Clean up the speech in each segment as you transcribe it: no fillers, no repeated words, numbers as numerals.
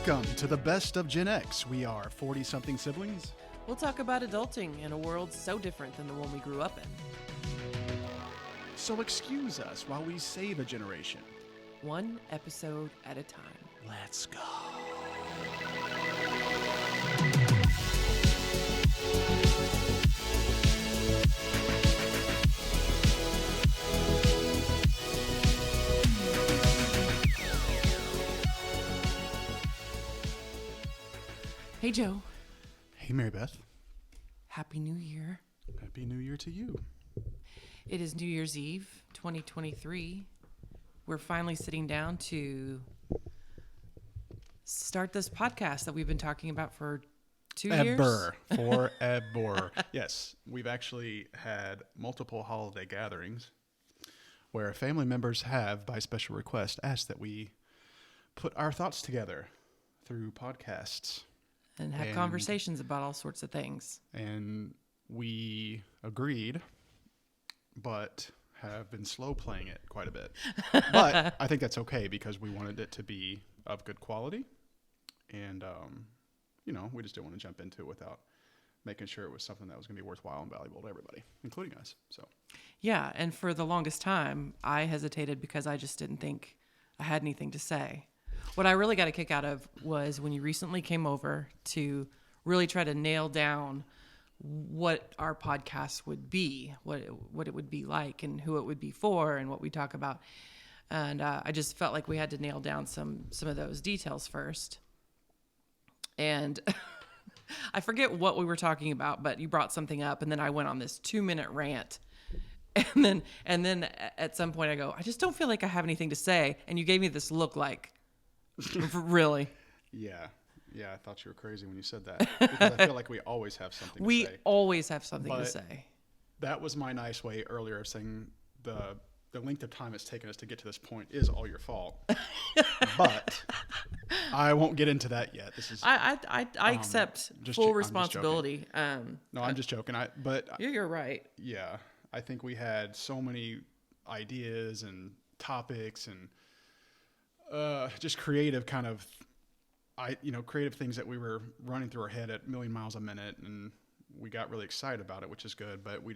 Welcome to the best of Gen X. We are 40-something siblings. We'll talk about adulting in a world so different than the one we grew up in. So excuse us while we save a generation. One episode at a time. Let's go. Hey, Joe. Hey, Mary Beth. Happy New Year. Happy New Year to you. It is New Year's Eve, 2023. We're finally sitting down to start this podcast that we've been talking about for 2 years. Forever. Yes, we've actually had multiple holiday gatherings where family members have, by special request, asked that we put our thoughts together through podcasts. And have conversations about all sorts of things. And we agreed, but have been slow playing it quite a bit. But I think that's okay because we wanted it to be of good quality. And, we just didn't want to jump into it without making sure it was something that was going to be worthwhile and valuable to everybody, including us. So, yeah, and for the longest time, I hesitated because I just didn't think I had anything to say. What I really got a kick out of was when you recently came over to really try to nail down what our podcast would be, what it would be like and who it would be for and what we talk about. And I just felt like we had to nail down some of those details first. And I forget what we were talking about, but you brought something up and then I went on this 2-minute rant. And then at some point I go, I just don't feel like I have anything to say. And you gave me this look like, really? Yeah, I thought you were crazy when you said that because I feel like we always have something to say. We always have something to say. That was my nice way earlier of saying the length of time it's taken us to get to this point is all your fault. But I won't get into that yet. This is I accept full responsibility. I'm just joking. You're right. Yeah, I think we had so many ideas and topics and just creative creative things that we were running through our head at a million miles a minute, and we got really excited about it, which is good. But we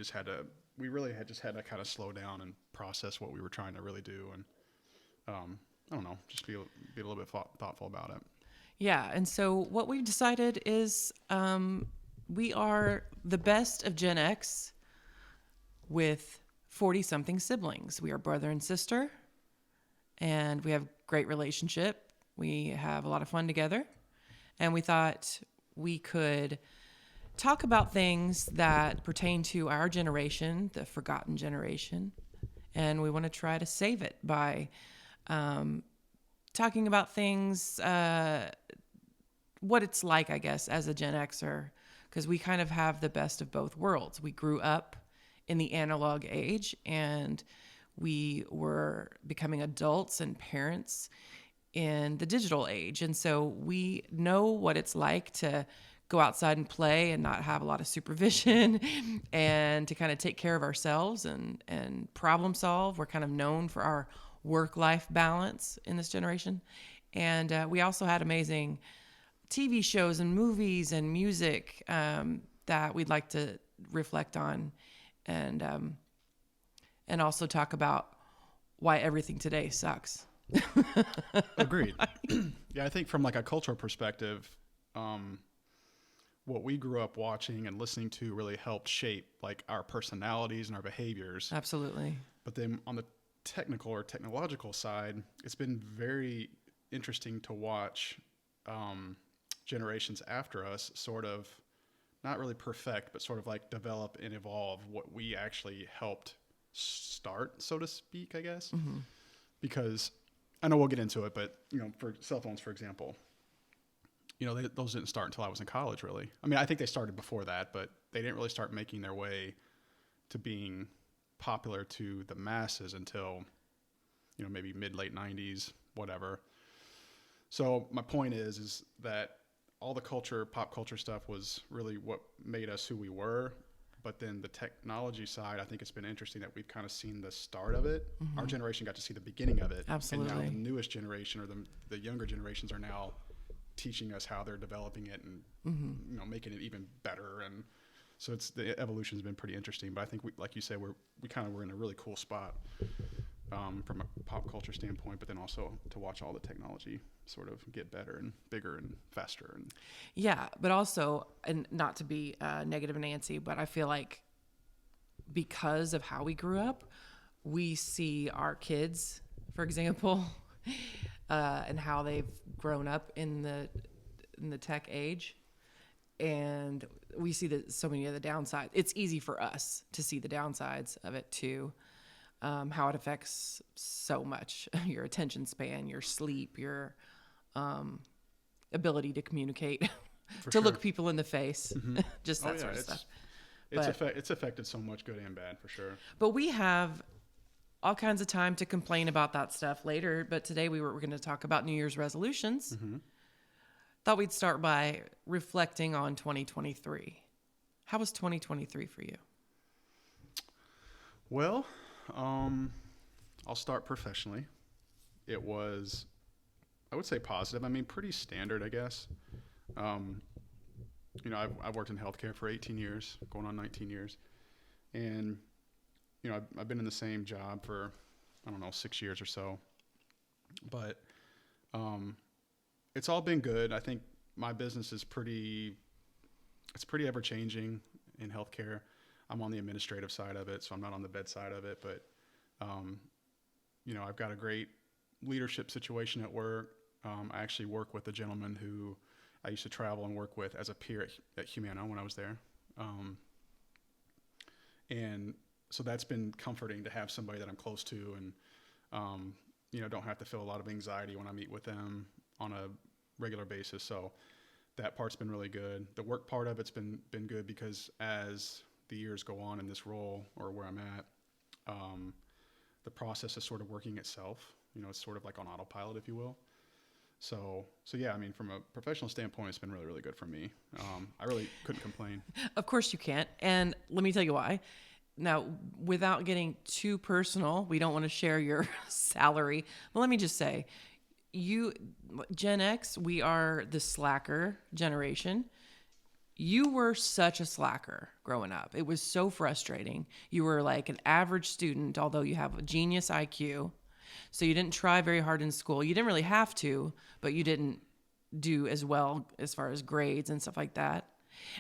really had to kind of slow down and process what we were trying to really do, and I don't know, just be a little bit thoughtful about it. Yeah, and so what we've decided is we are the best of Gen X with 40-something siblings. We are brother and sister, and we have great relationship. We have a lot of fun together, and we thought we could talk about things that pertain to our generation, the forgotten generation, and we want to try to save it by talking about things, what it's like, I guess, as a Gen Xer, because we kind of have the best of both worlds. We grew up in the analog age, and we were becoming adults and parents in the digital age. And so we know what it's like to go outside and play and not have a lot of supervision and to kind of take care of ourselves and problem solve. We're kind of known for our work-life balance in this generation. And we also had amazing TV shows and movies and music that we'd like to reflect on and also talk about why everything today sucks. Agreed. Yeah, I think from like a cultural perspective, what we grew up watching and listening to really helped shape like our personalities and our behaviors. Absolutely. But then on the technical or technological side, it's been very interesting to watch generations after us sort of not really perfect, but sort of like develop and evolve what we actually helped start, so to speak, I guess. Mm-hmm. Because I know we'll get into it, but for cell phones, for example, those didn't start until I was in college, really. I mean, I think they started before that, but they didn't really start making their way to being popular to the masses until, maybe late 90s, whatever. So my point is that all the pop culture stuff was really what made us who we were. But then the technology side, I think it's been interesting that we've kind of seen the start of it. Mm-hmm. Our generation got to see the beginning of it. Absolutely. And now the newest generation or the younger generations are now teaching us how they're developing it and you know, making it even better. And so the evolution's been pretty interesting. But I think like you said, we're in a really cool spot from a pop culture standpoint, but then also to watch all the technology sort of get better and bigger and faster. And yeah, but also, and not to be negative Nancy, but I feel like because of how we grew up, we see our kids, for example, and how they've grown up in the tech age, and we see so many of the downsides. It's easy for us to see the downsides of it too, how it affects so much your attention span, your sleep, your ability to communicate, to look people in the face, just that sort of stuff. It's affected so much, good and bad, for sure. But we have all kinds of time to complain about that stuff later. But today we're going to talk about New Year's resolutions. Thought we'd start by reflecting on 2023. How was 2023 for you? Well, I'll start professionally. It was, I would say, positive. I mean, pretty standard, I guess. You know, I've worked in healthcare for 18 years, going on 19 years. And, you know, I've been in the same job for, I don't know, 6 years or so. But it's all been good. I think my business is pretty ever-changing in healthcare. I'm on the administrative side of it, so I'm not on the bedside of it. But, you know, I've got a great leadership situation at work. I actually work with a gentleman who I used to travel and work with as a peer at Humana when I was there. And so that's been comforting to have somebody that I'm close to and, you know, don't have to feel a lot of anxiety when I meet with them on a regular basis. So that part's been really good. The work part of it's been good because as the years go on in this role or where I'm at, the process is sort of working itself. You know, it's sort of like on autopilot, if you will. So yeah, I mean, from a professional standpoint, it's been really, really good for me. I really couldn't complain. Of course you can't. And let me tell you why. Now, without getting too personal, we don't want to share your salary. But let me just say, Gen X, we are the slacker generation. You were such a slacker growing up. It was so frustrating. You were like an average student, although you have a genius IQ. So you didn't try very hard in school. You didn't really have to, but you didn't do as well as far as grades and stuff like that.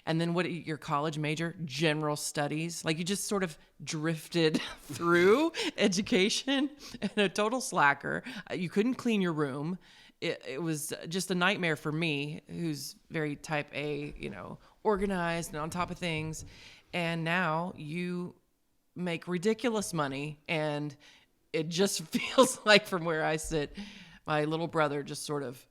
And then your college major? General studies. Like you just sort of drifted through education and a total slacker. You couldn't clean your room. It was just a nightmare for me, who's very type A, you know, organized and on top of things. And now you make ridiculous money, and it just feels like from where I sit, my little brother just sort of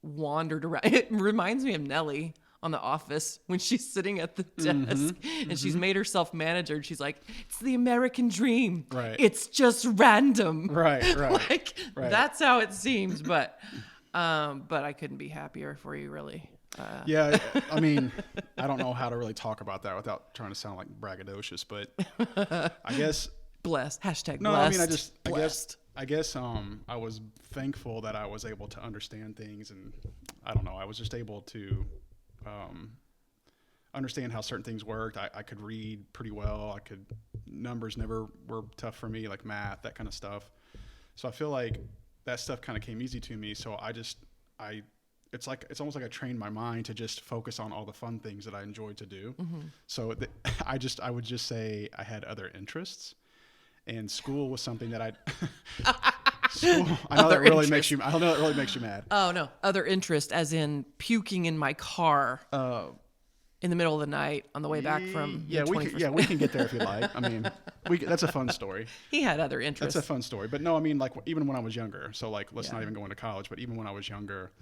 wandered around. It reminds me of Nellie on The Office when she's sitting at the desk and she's made herself manager. And she's like, it's the American dream. Right. It's just random. Right. Like, that's how it seems. But I couldn't be happier for you, really. Yeah. I mean, I don't know how to really talk about that without trying to sound like braggadocious, but I guess blessed. Hashtag no, blessed. I mean, I guess I was thankful that I was able to understand things, and I don't know, I was just able to understand how certain things worked. I could read pretty well. Numbers never were tough for me, like math, that kind of stuff. So I feel like that stuff kind of came easy to me. So it's almost like I trained my mind to just focus on all the fun things that I enjoyed to do. So I would just say I had other interests. And school was something that I know that really makes you mad. Oh no, other interest, as in puking in my car in the middle of the night on the way back from we can get there if you like. I mean, that's a fun story. He had other interests. That's a fun story, but no, I mean, like even when I was younger. So like, let's not even go into college, but even when I was younger,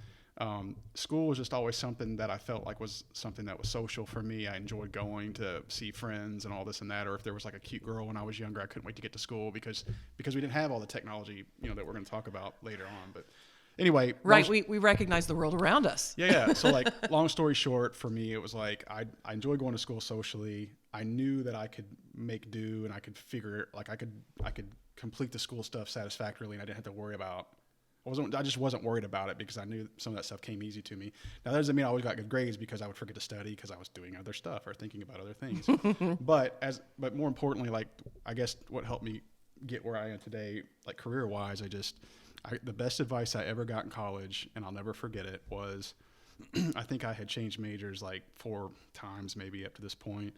school was just always something that I felt like was something that was social for me. I enjoyed going to see friends and all this and that. Or if there was like a cute girl when I was younger, I couldn't wait to get to school because we didn't have all the technology, you know, that we're going to talk about later on. But anyway, right, we recognize the world around us. Yeah. So like, long story short, for me, it was like I enjoyed going to school socially. I knew that I could make do, and I could figure, like I could complete the school stuff satisfactorily, and I didn't have to worry about I just wasn't worried about it because I knew some of that stuff came easy to me. Now that doesn't mean I always got good grades because I would forget to study because I was doing other stuff or thinking about other things. but more importantly, like I guess what helped me get where I am today, like career wise, the best advice I ever got in college, and I'll never forget it, was I think I had changed majors like 4 times maybe up to this point.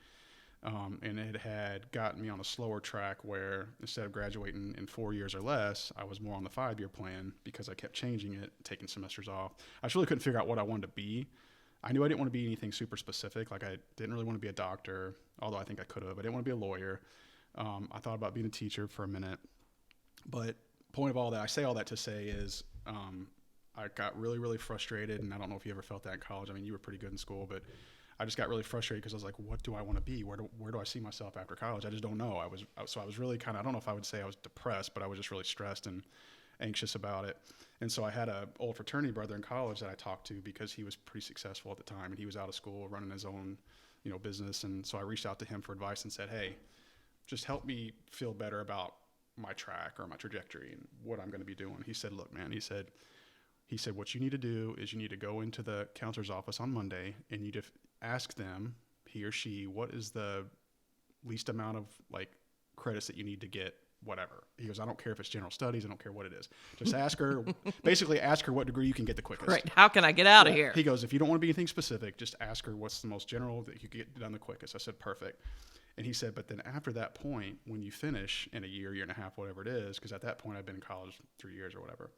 And it had gotten me on a slower track where instead of graduating in 4 years or less, I was more on the 5-year plan because I kept changing it, taking semesters off. I just really couldn't figure out what I wanted to be. I knew I didn't want to be anything super specific. Like I didn't really want to be a doctor, although I think I could have. I didn't want to be a lawyer. I thought about being a teacher for a minute. But point of all that, I say all that to say is I got really, really frustrated. And I don't know if you ever felt that in college. I mean, you were pretty good in school, but I just got really frustrated because I was like, what do I want to be? Where do I see myself after college? I just don't know. So I was really kind of, I don't know if I would say I was depressed, but I was just really stressed and anxious about it. And so I had a old fraternity brother in college that I talked to because he was pretty successful at the time and he was out of school running his own, business. And so I reached out to him for advice and said, hey, just help me feel better about my track or my trajectory and what I'm going to be doing. He said, look, man, he said, what you need to do is you need to go into the counselor's office on Monday and you just ask them, he or she, what is the least amount of like credits that you need to get whatever. He goes, I don't care if it's general studies. I don't care what it is. Just ask her, basically ask her what degree you can get the quickest. Right. How can I get out of here? He goes, if you don't want to be anything specific, just ask her what's the most general that you can get done the quickest. I said, perfect. And he said, but then after that point, when you finish in a year and a half, whatever it is, because at that point I've been in college 3 years or whatever,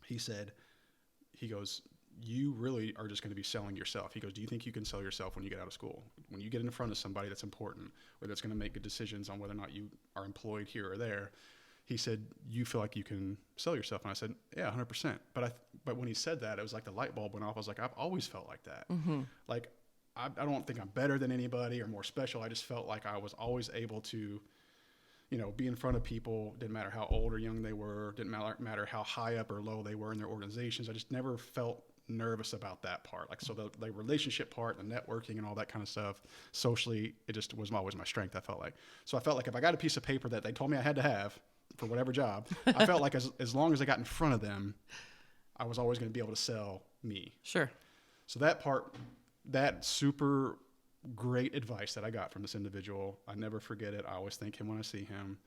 he goes, you really are just going to be selling yourself. He goes, do you think you can sell yourself when you get out of school? When you get in front of somebody that's important or that's going to make good decisions on whether or not you are employed here or there, he said, you feel like you can sell yourself. And I said, yeah, 100%. But when he said that, it was like the light bulb went off. I was like, I've always felt like that. Mm-hmm. Like, I don't think I'm better than anybody or more special. I just felt like I was always able to, be in front of people. Didn't matter how old or young they were. Didn't matter how high up or low they were in their organizations. I just never felt nervous about that part. Like, so the relationship part, the networking and all that kind of stuff, socially, it just was always my strength, I felt like. So I felt like if I got a piece of paper that they told me I had to have for whatever job, I felt like as long as I got in front of them, I was always going to be able to sell me. Sure. So that super great advice that I got from this individual, I never forget it. I always thank him when I see him.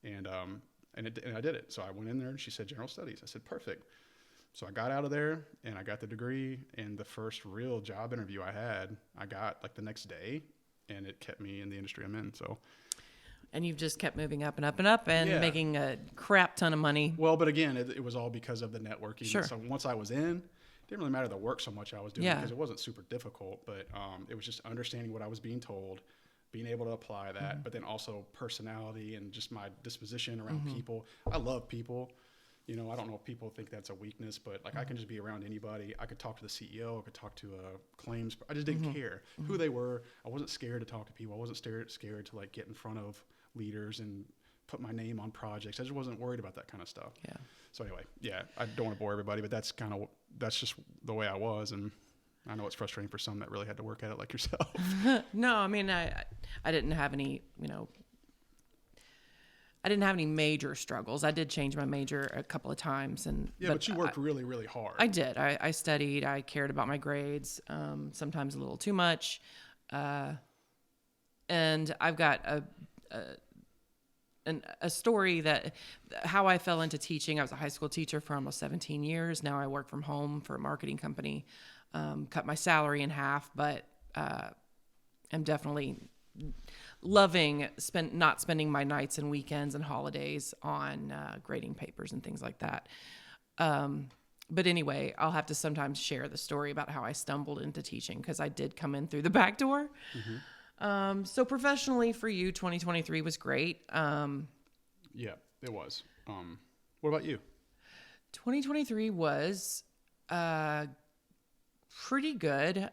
And I did it. So I went in there and she said, general studies. I said, perfect. So I got out of there and I got the degree, and the first real job interview I got like the next day, and it kept me in the industry I'm in. So. And you've just kept moving up and up and up and making a crap ton of money. Well, but again, it was all because of the networking. Sure. So once I was in, it didn't really matter the work so much I was doing because it wasn't super difficult, but it was just understanding what I was being told, being able to apply that, mm-hmm. but then also personality and just my disposition around mm-hmm. people. I love people. I don't know if people think that's a weakness, but like I can just be around anybody. I could talk to the CEO. I could talk to claims. I just didn't mm-hmm. care who they were. I wasn't scared to talk to people. I wasn't scared to like get in front of leaders and put my name on projects. I just wasn't worried about that kind of stuff. Yeah. So anyway, I don't want to bore everybody, but that's just the way I was. And I know it's frustrating for some that really had to work at it like yourself. No, I mean, I didn't have any, I didn't have any major struggles. I did change my major a couple of times. But you worked really, really hard. I did. I studied. I cared about my grades, sometimes a little too much. And I've got a story that how I fell into teaching. I was a high school teacher for almost 17 years. Now I work from home for a marketing company. Cut my salary in half, but I'm definitely loving not spending my nights and weekends and holidays on grading papers and things like that. But anyway, I'll have to sometimes share the story about how I stumbled into teaching because I did come in through the back door. Mm-hmm. So professionally for you, 2023 was great. Yeah, it was. What about you? 2023 was pretty good.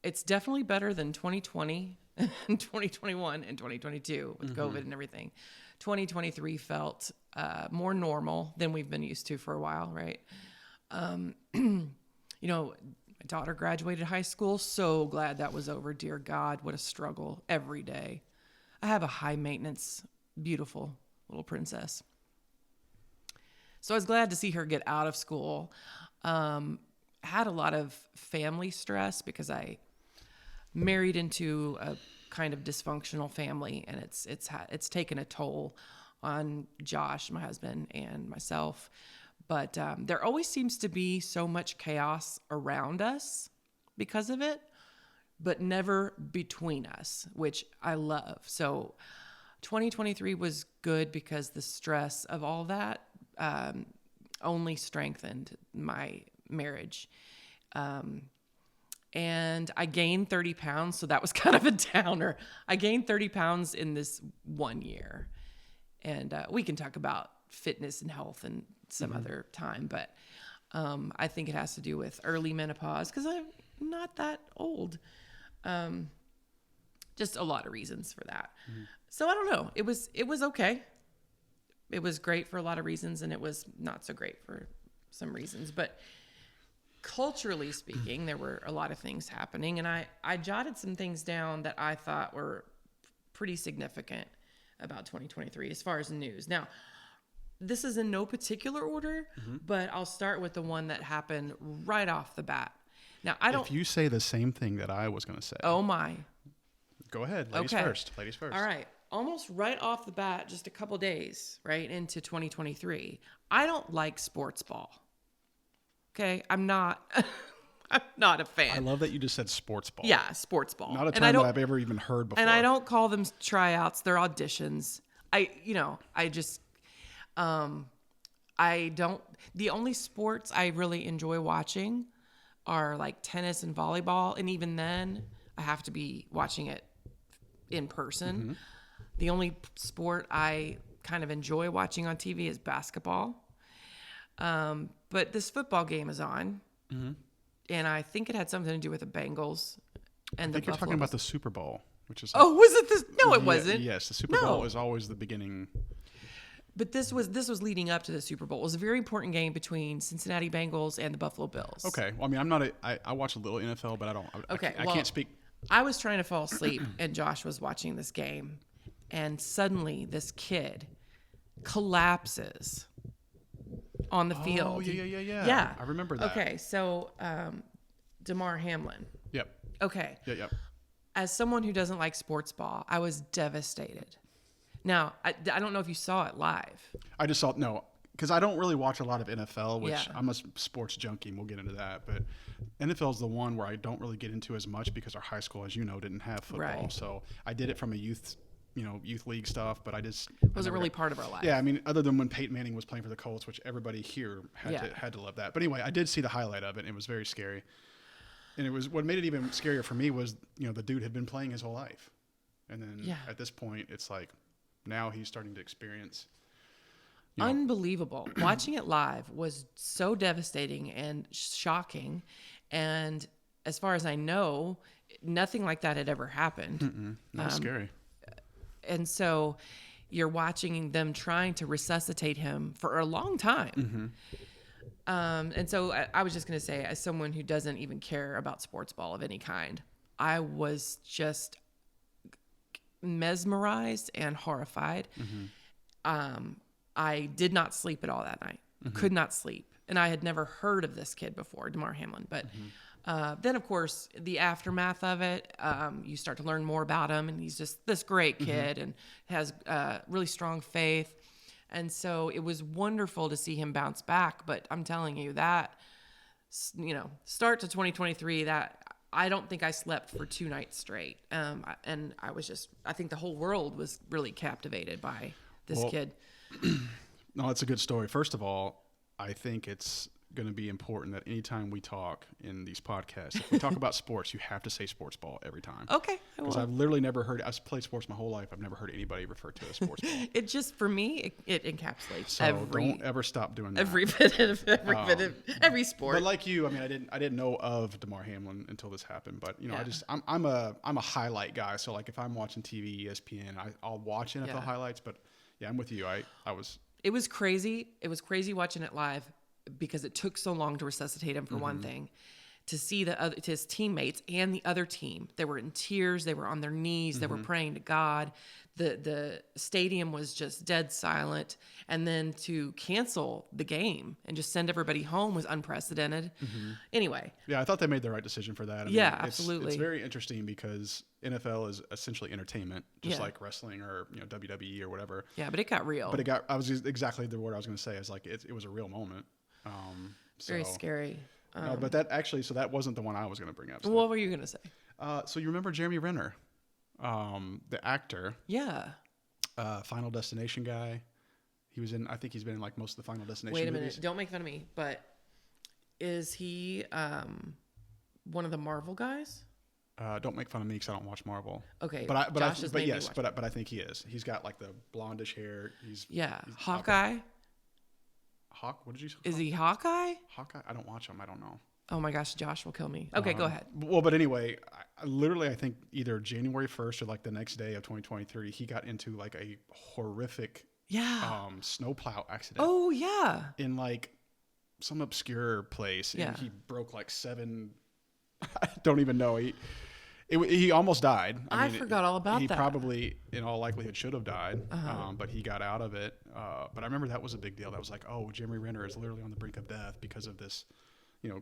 It's definitely better than 2020 and 2021 and 2022 with mm-hmm. COVID and everything. 2023 felt more normal than we've been used to for a while, right? My daughter graduated high school. So glad that was over. Dear God, what a struggle every day. I have a high maintenance, beautiful little princess. So I was glad to see her get out of school. Had a lot of family stress because I married into a kind of dysfunctional family, and it's taken a toll on Josh, my husband, and myself. But there always seems to be so much chaos around us because of it, but never between us, which I love. So 2023 was good because the stress of all that only strengthened my marriage. And I gained 30 pounds, so that was kind of a downer. I gained 30 pounds in this 1 year. And we can talk about fitness and health and some other time, but I think it has to do with early menopause because I'm not that old. Just a lot of reasons for that. So I don't know. It was okay. It was great for a lot of reasons, and it was not so great for some reasons. But culturally speaking, there were a lot of things happening, and I jotted some things down that I thought were pretty significant about 2023 as far as news. Now, this is in no particular order, but I'll start with the one that happened right off the bat. Now, If you say the same thing that I was going to say. Oh my. Go ahead. Ladies Okay. first. Ladies first. All right. Almost right off the bat, just a couple days, right, into 2023. I don't like sports ball. Okay? I'm not a fan. I love that you just said sports ball. Yeah, sports ball. Not a And term that I've ever even heard before. And I don't call them tryouts, they're auditions. The only sports I really enjoy watching are like tennis and volleyball. And even then, I have to be watching it in person. The only sport I kind of enjoy watching on TV is basketball. But this football game is on. And I think it had something to do with the Bengals and I think the you're talking Buffalo. about the Super Bowl, which is Oh, was it this? No, it wasn't. Yes, the Super Bowl is always the beginning. But this was leading up to the Super Bowl. It was a very important game between Cincinnati Bengals and the Buffalo Bills. Okay. Well, I mean, I watch a little NFL, but I don't. Okay, I well, can't speak. I was trying to fall asleep, and Josh was watching this game, and suddenly this kid collapses on the field. Oh, yeah. Yeah. I remember that. Okay, so Damar Hamlin. Yep. Okay. Yep. As someone who doesn't like sports ball, I was devastated. Now, I don't know if you saw it live. I just saw because I don't really watch a lot of NFL, which Yeah. I'm a sports junkie, and we'll get into that. But NFL is the one where I don't really get into as much because our high school, as you know, didn't have football. Right. So I did it from a youth league stuff, but Wasn't really part of our life. Yeah, I mean, other than when Peyton Manning was playing for the Colts, which everybody here had to love that. But anyway, I did see the highlight of it, and it was very scary. And it was what made it even scarier for me was the dude had been playing his whole life, and then at this point, it's like now he's starting to experience. Unbelievable. Watching it live was so devastating and shocking. And as far as I know, nothing like that had ever happened. That's scary. And so you're watching them trying to resuscitate him for a long time. And so I was just going to say, as someone who doesn't even care about sports ball of any kind, I was just mesmerized and horrified. I did not sleep at all that night. Could not sleep. And I had never heard of this kid before, Damar Hamlin. But then, of course, the aftermath of it, you start to learn more about him. And he's just this great kid and has really strong faith. And so it was wonderful to see him bounce back. But I'm telling you that, start to 2023, that I don't think I slept for 2 nights straight. And I think the whole world was really captivated by this kid. No, it's a good story. First of all, I think it's going to be important that anytime we talk in these podcasts, if we talk about sports, you have to say sports ball every time. Okay. Because I've literally never heard, I've played sports my whole life. I've never heard anybody refer to it as sports ball. It just, for me, it encapsulates So don't ever stop doing that. every bit of every sport. But like you, I mean, I didn't know of Damar Hamlin until this happened. But I'm a highlight guy. So like if I'm watching TV, ESPN, I'll watch NFL highlights. But yeah, I'm with you. It was crazy. It was crazy watching it live because it took so long to resuscitate him for one thing. to see to his teammates and the other team. They were in tears. They were on their knees. They were praying to God. The stadium was just dead silent. And then to cancel the game and just send everybody home was unprecedented. Anyway. Yeah, I thought they made the right decision for that. I mean, Absolutely. It's very interesting because NFL is essentially entertainment, just like wrestling or WWE or whatever. Yeah, but it got real. But I was exactly the word I was going to say. Is like it was a real moment. Very scary. No, but that actually, so that wasn't the one I was going to bring up. So what were you going to say? So you remember Jeremy Renner, the actor? Yeah. Final Destination guy. He was in. I think he's been in like most of the Final Destination. Wait a minute! movies. Don't make fun of me. But is he one of the Marvel guys? Don't make fun of me because I don't watch Marvel. Okay, but yes, I think he is. He's got like the blondish hair. He's Hawkeye. Hawk? What did you say? Is he Hawkeye? Hawkeye? I don't watch him. I don't know. Oh my gosh, Josh will kill me. Okay, go ahead. Well, but anyway, I think either January 1st or like the next day of 2023, he got into like a horrific snowplow accident. Oh yeah. In like some obscure place, and he broke like 7. I don't even know. He almost died. I forgot all about that. He probably, in all likelihood, should have died, but he got out of it. But I remember that was a big deal. That was like, oh, Jeremy Renner is literally on the brink of death because of this,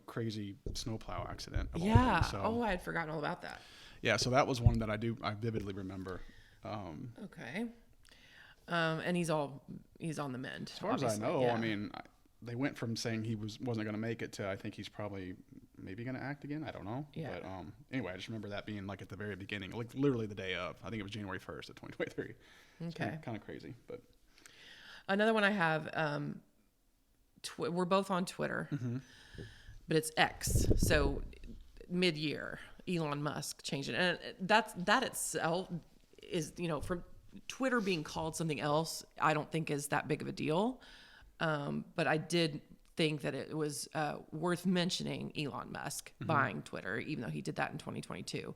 crazy snowplow accident. Yeah. So, I had forgotten all about that. Yeah. So that was one that I vividly remember. Okay. And he's on the mend. As far as I know, I mean, they went from saying he wasn't going to make it to I think he's probably maybe going to act again. I don't know. Yeah. But anyway, I just remember that being like at the very beginning, like literally the day of. I think it was January 1st of 2023. Okay. Kind of crazy, but another one I have. We're both on Twitter, but it's X. So mid-year, Elon Musk changed it, and that itself is from Twitter being called something else. I don't think is that big of a deal. But I did think that it was worth mentioning Elon Musk buying Twitter, even though he did that in 2022.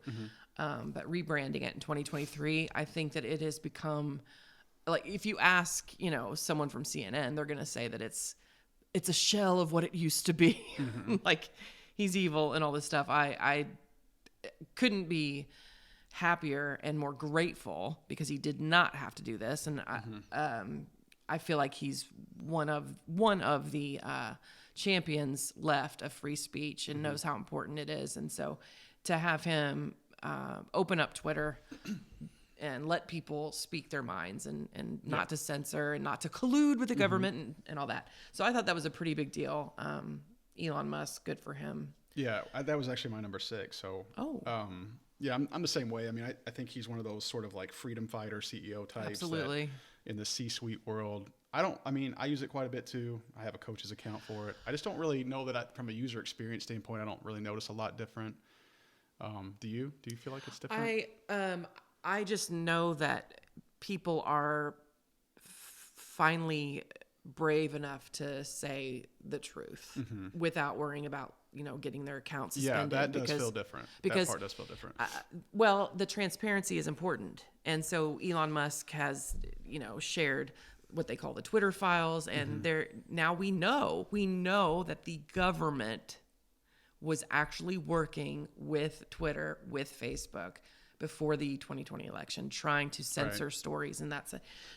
But rebranding it in 2023, I think that it has become like, if you ask, someone from CNN, they're going to say that it's a shell of what it used to be. Like he's evil and all this stuff. I couldn't be happier and more grateful because he did not have to do this. And I feel like he's one of the champions left of free speech and knows how important it is. And so to have him open up Twitter and let people speak their minds and not to censor and not to collude with the government and all that. So I thought that was a pretty big deal. Elon Musk, good for him. Yeah, that was actually my number 6. So, yeah, I'm the same way. I mean, I think he's one of those sort of like freedom fighter CEO types. Absolutely. In the C-suite world. I use it quite a bit too. I have a coach's account for it. I just don't really know that from a user experience standpoint, I don't really notice a lot different. Do you feel like it's different? I just know that people are finally brave enough to say the truth without worrying about, getting their account suspended. Yeah, that does feel different. That part does feel different. Well, the transparency is important. And so Elon Musk has, shared what they call the Twitter files. And now we know that the government was actually working with Twitter, with Facebook before the 2020 election, trying to censor stories. And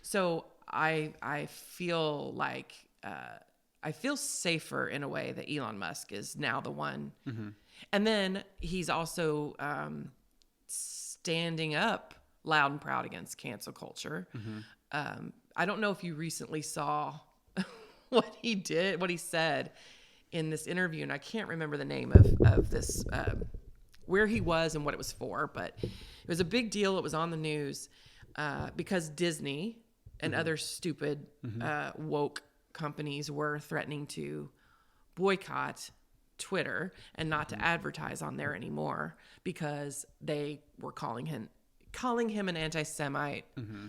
so I feel like, I feel safer in a way that Elon Musk is now the one. And then he's also standing up loud and proud against cancel culture. I don't know if you recently saw what he said in this interview, and I can't remember the name of this, where he was and what it was for, but it was a big deal. It was on the news because Disney and other stupid woke companies were threatening to boycott Twitter and not to advertise on there anymore because they were calling him an anti-Semite,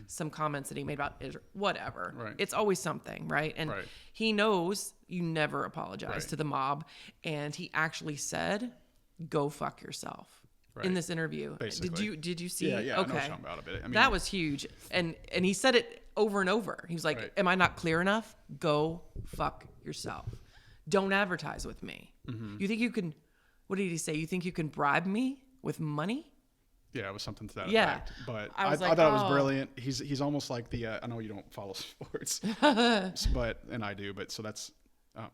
some comments that he made about Israel, whatever. Right. It's always something, right? And he knows you never apologize to the mob. And he actually said, go fuck yourself in this interview. Basically. Did you see? Yeah, okay. I know something about it. I mean, that was huge. And he said it over and over. He was like, am I not clear enough? Go fuck yourself. Don't advertise with me. You think you can what did he say? You think you can bribe me with money? Yeah, it was something to that Yeah. effect. But I I was like, thought it was oh. brilliant. He's almost like the I know you don't follow sports, but and I do. But so that's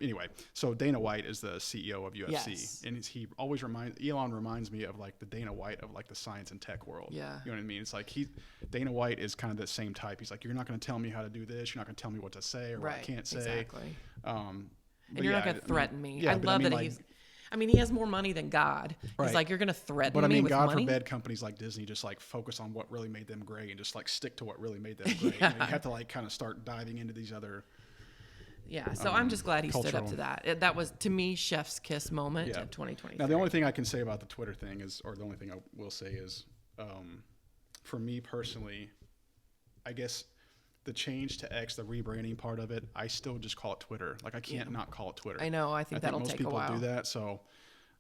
anyway. So Dana White is the CEO of UFC, Yes. and he always Elon reminds me of like the Dana White of like the science and tech world. Yeah. You know what I mean? It's like Dana White is kind of the same type. He's like, you're not going to tell me how to do this. You're not going to tell me what to say or what I can't say. Exactly. And And you're not going to threaten me. Yeah, I but love that like, he's. I mean, he has more money than God. Right. He's like, you're going to threaten But I me mean, with God money? forbid companies like Disney just like focus on what really made them great and just like stick to what really made them great. Yeah. You have to like kind of start diving into these other. Yeah. So I'm just glad he stood up cultural. to that. That was, to me, chef's kiss moment Yeah. of 2023. Now, the only thing I can say about the Twitter thing is, or the only thing I will say is, for me personally, I guess the change to X, the rebranding part of it, I still just call it Twitter. Like I can't not call it Twitter. I know. I think that'll most take a people while. do that, so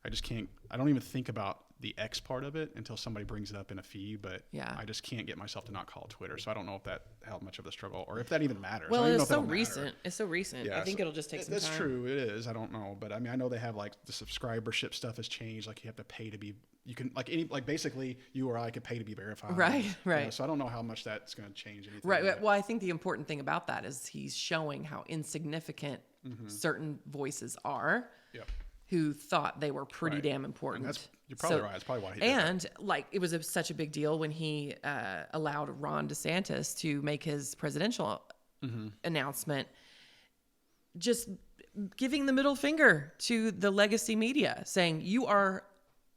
I just can't. I don't even think about the X part of it until somebody brings it up in a feed. But Yeah. I just can't get myself to not call it Twitter. So I don't know if that how much of a struggle or if that even matters. Well, I don't even it's know so if that'll matter. recent. It's so recent. Yeah, I think so it'll just take some that's time. true. It is. I don't know, but I mean, I know they have like the subscribership stuff has changed. Like you have to pay to be. You can like basically you or I could pay to be verified. Right, you know, right. so I don't know how much that's going to change anything. Right. but- Well, I think the important thing about that is he's showing how insignificant certain voices are Yep. who thought they were pretty Right. damn important. And you're probably right. That's probably why he did that. And like it was such a big deal when he allowed Ron DeSantis to make his presidential announcement, just giving the middle finger to the legacy media, saying you are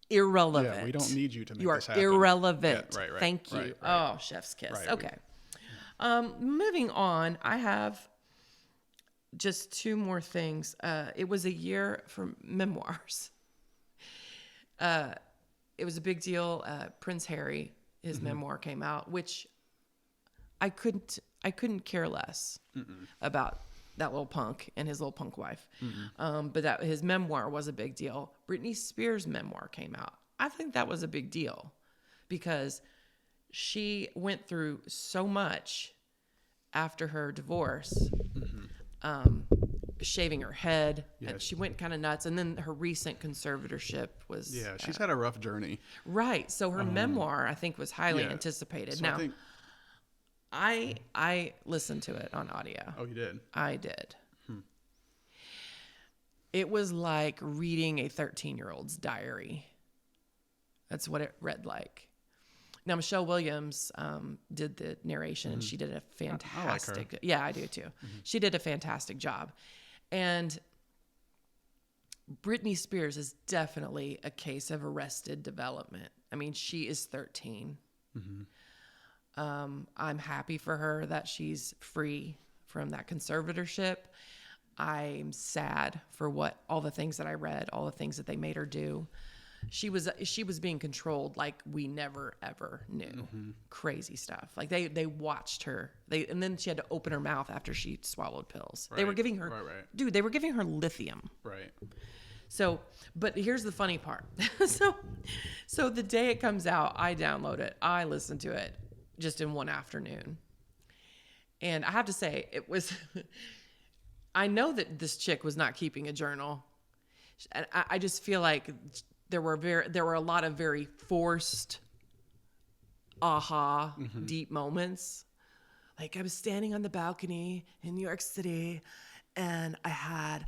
irrelevant. Yeah, we don't need you to make You are this happen. irrelevant. Yeah, right. Thank you. Right. Oh, chef's kiss. Right. Okay. Moving on, I have just two more things. It was a year for memoirs. It was a big deal. Prince Harry, his memoir came out, which I couldn't care less about that little punk and his little punk wife. But that his memoir was a big deal. Britney Spears' memoir came out. I think that was a big deal because she went through so much after her divorce, shaving her head. Yeah. And she went kind of nuts. And then her recent conservatorship was Yeah, she's had a rough journey. right. So her memoir, I think, was highly yeah. anticipated. So Now, I think, I listened to it on audio. oh, you did. I did. It was like reading a 13-year-old's diary. That's what it read like. Now, Michelle Williams did the narration, and she did a fantastic. Yeah, I do too. She did a fantastic job, and Britney Spears is definitely a case of arrested development. I mean, she is 13. I'm happy for her that she's free from that conservatorship. I'm sad for all the things that I read, all the things that they made her do. She was being controlled like we never ever knew. Crazy stuff. Like they watched her. And then she had to open her mouth after she swallowed pills. They were Right. giving her dude, they were giving her lithium. Right. So, but here's the funny part. so the day it comes out, I download it. I listen to it just in one afternoon. And I have to say, it was, I know that this chick was not keeping a journal. And I just feel like there were a lot of very forced, deep moments. Like I was standing on the balcony in New York City and I had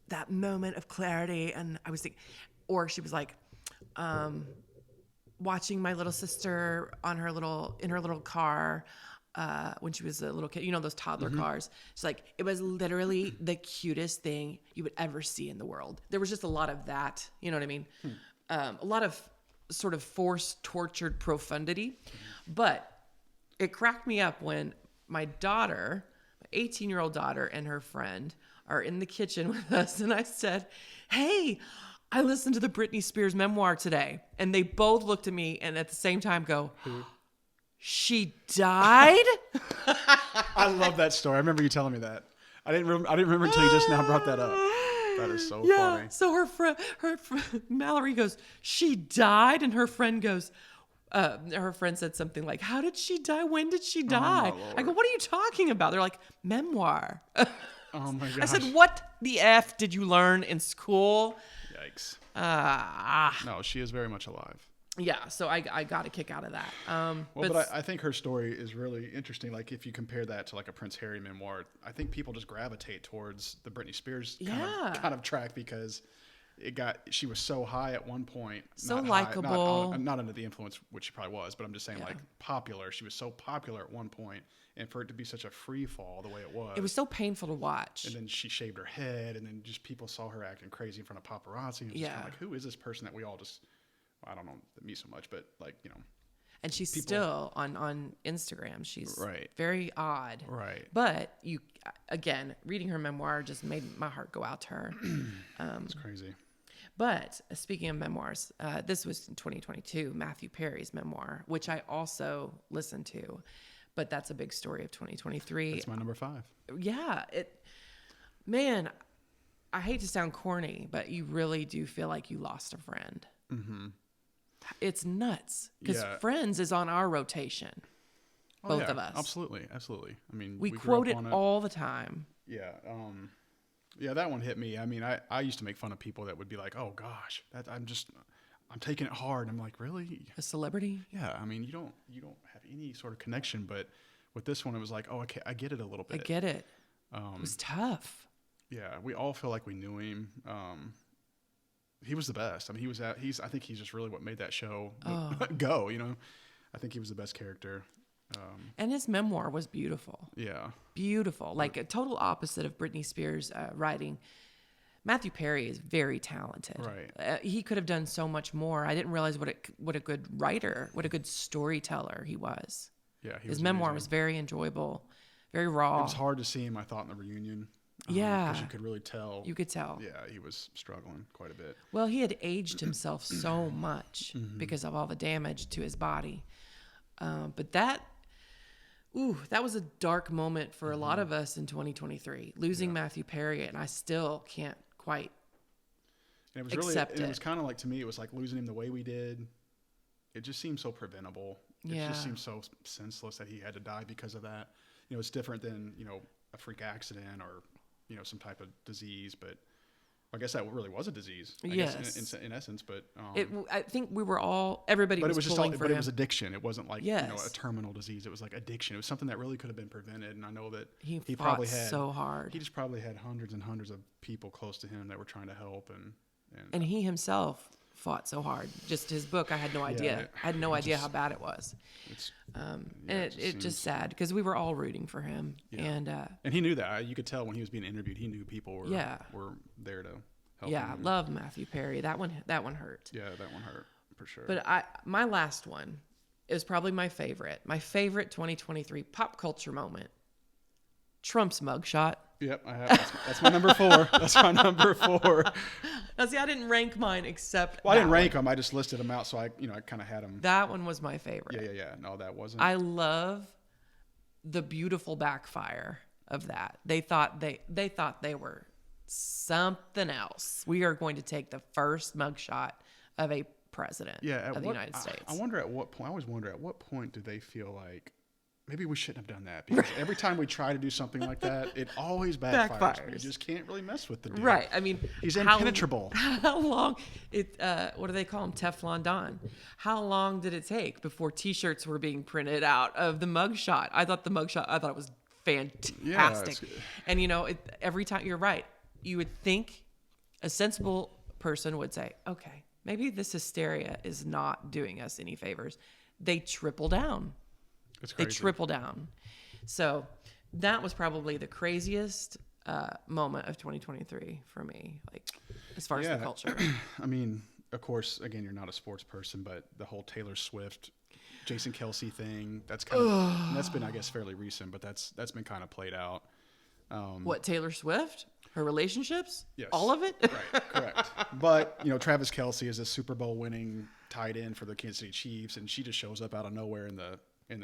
that moment of clarity and I was thinking, or she was like, watching my little sister in her little car when she was a little kid, those toddler cars. She's like, it was literally the cutest thing you would ever see in the world. There was just a lot of that, you know what I mean? A lot of sort of forced, tortured profundity. But it cracked me up when my daughter, my 18-year-old daughter and her friend are in the kitchen with us. And I said, hey, I listened to the Britney Spears memoir today. And they both looked at me and at the same time go, she died? I love that story. I remember you telling me that. I didn't remember until you just now brought that up. That is so funny. So her friend, Mallory goes, she died? And her friend goes, her friend said something like, how did she die? When did she die? Lord. I go, what are you talking about? They're like, memoir. Oh my gosh. I said, what the F did you learn in school? Yikes. Ah. No, she is very much alive. Yeah, so I got a kick out of that. Well, but I think her story is really interesting. Like if you compare that to like a Prince Harry memoir, I think people just gravitate towards the Britney Spears kind of track because she was so high at one point, so not likable, not under the influence, which she probably was, but I'm just saying like popular. She was so popular at one point, and for it to be such a free fall the way it was so painful to watch. And then she shaved her head, and then just people saw her acting crazy in front of paparazzi. And it was just kind of like, who is this person that we all just, I don't know me so much, but like, you know. And she's still on Instagram. She's very odd. Right. But again, reading her memoir just made my heart go out to her. It's crazy. But speaking of memoirs, this was in 2022, Matthew Perry's memoir, which I also listened to. But that's a big story of 2023. That's my number 5. Yeah. Man, I hate to sound corny, but you really do feel like you lost a friend. Mm-hmm. It's nuts because Friends is on our rotation, both of us. Absolutely. I mean, we quote it all the time. Yeah. Yeah, that one hit me. I mean, I used to make fun of people that would be like, "Oh gosh, I'm taking it hard." I'm like, "Really? A celebrity?" Yeah. I mean, you don't have any sort of connection, but with this one, it was like, "Oh, okay, I get it a little bit." I get it. It was tough. Yeah, we all feel like we knew him. He was the best. I mean, I think he's just really what made that show go, you know. I think he was the best character. And his memoir was beautiful. Yeah. Beautiful. Like a total opposite of Britney Spears' writing. Matthew Perry is very talented. Right. He could have done so much more. I didn't realize what a good writer, what a good storyteller he was. Yeah, his memoir was very enjoyable, very raw. It was hard to see him, I thought, in the reunion. Because you could really tell. You could tell. Yeah, he was struggling quite a bit. Well, he had aged himself so much because of all the damage to his body. But that was a dark moment for a lot of us in 2023, losing Matthew Perry, and I still can't quite accept it. It was kind of like, to me, it was like losing him the way we did. It just seemed so preventable. It just seemed so senseless that he had to die because of that. You know, it's different than, you know, a freak accident or, you know, some type of disease, but I guess that really was a disease. I guess in essence, but I think everybody was pulling for him. But it was addiction. It wasn't like you know, a terminal disease. It was like addiction. It was something that really could have been prevented. And I know that he probably had so hard. He just probably had hundreds and hundreds of people close to him that were trying to help, and he himself fought so hard. Just his book, I had no idea. I had no idea how bad it was. And it just sad because we were all rooting for him. Yeah. And he knew that. You could tell when he was being interviewed, he knew people were there to help him. Yeah, I love Matthew Perry. That one hurt. Yeah, that one hurt for sure. But my last one is probably my favorite. My favorite 2023 pop culture moment. Trump's mugshot. Yep, I have. That's my number 4. That's my number 4. Now, see, I didn't rank mine except. Well, I didn't rank them. I just listed them out, so I kind of had them. That one was my favorite. Yeah. No, that wasn't. I love the beautiful backfire of that. They thought they were something else. We are going to take the first mugshot of a president of the United States. I wonder at what point. I always wonder at what point do they feel like, maybe we shouldn't have done that, because every time we try to do something like that, it always backfires. You just can't really mess with the dude. Right. I mean, he's impenetrable. How long? What do they call him? Teflon Don. How long did it take before T-shirts were being printed out of the mugshot? I thought it was fantastic. Yeah, and you know, every time, you're right. You would think a sensible person would say, okay, maybe this hysteria is not doing us any favors. They triple down. They triple down. So that was probably the craziest moment of 2023 for me, like as far as the culture. I mean, of course, again, you're not a sports person, but the whole Taylor Swift, Jason Kelce thing, that's been, I guess, fairly recent, but that's been kind of played out. What, Taylor Swift? Her relationships? Yes. All of it? Right, correct. But, you know, Travis Kelce is a Super Bowl winning tight end for the Kansas City Chiefs, and she just shows up out of nowhere in the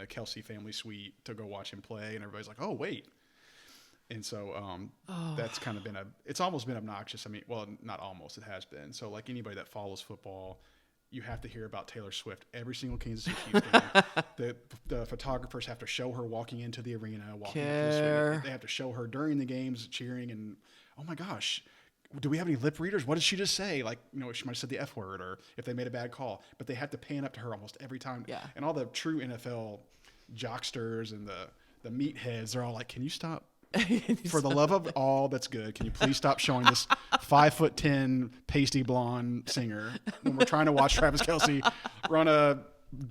Kelce family suite to go watch him play, and everybody's like, oh, wait. And so that's kind of it's almost been obnoxious. I mean, well, not almost, it has been. So like anybody that follows football, you have to hear about Taylor Swift every single Kansas City Chiefs game. The photographers have to show her walking into the arena, walking into the suite. They have to show her during the games cheering, and oh my gosh, do we have any lip readers? What did she just say? Like, you know, she might have said the F word, or if they made a bad call, but they had to pan up to her almost every time. Yeah. And all the true NFL jocksters and the meatheads, they're all like, can you stop? For the love of all that's good, can you please stop showing this 5'10" pasty blonde singer when we're trying to watch Travis Kelce run a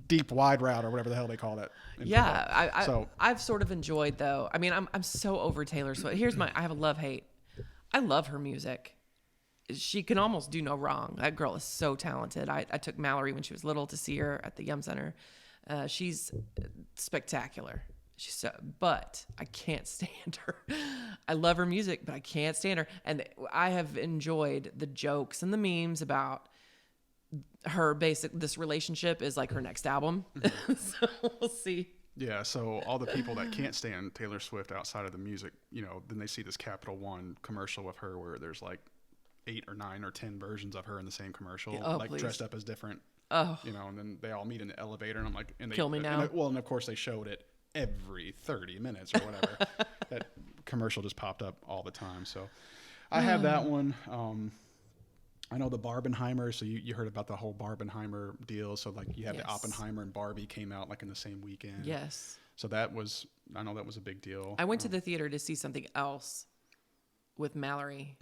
deep wide route or whatever the hell they call that? Yeah, I've sort of enjoyed though. I mean, I'm so over Taylor Swift. I have a love hate. I love her music. She can almost do no wrong. That girl is so talented. I took Mallory when she was little to see her at the Yum Center. She's spectacular. But I can't stand her. I love her music, but I can't stand her. And I have enjoyed the jokes and the memes about her this relationship is like her next album. So we'll see. Yeah, so all the people that can't stand Taylor Swift outside of the music, you know, then they see this Capital One commercial with her where there's like 8 or 9 or 10 versions of her in the same commercial, dressed up as different. You know, and then they all meet in the elevator, and I'm like, Kill me now. And of course they showed it every 30 minutes or whatever. That commercial just popped up all the time. So I have that one. I know the Barbenheimer. So you heard about the whole Barbenheimer deal. So like you had the Oppenheimer and Barbie came out like in the same weekend. Yes. So I know that was a big deal. I went to the theater to see something else with Mallory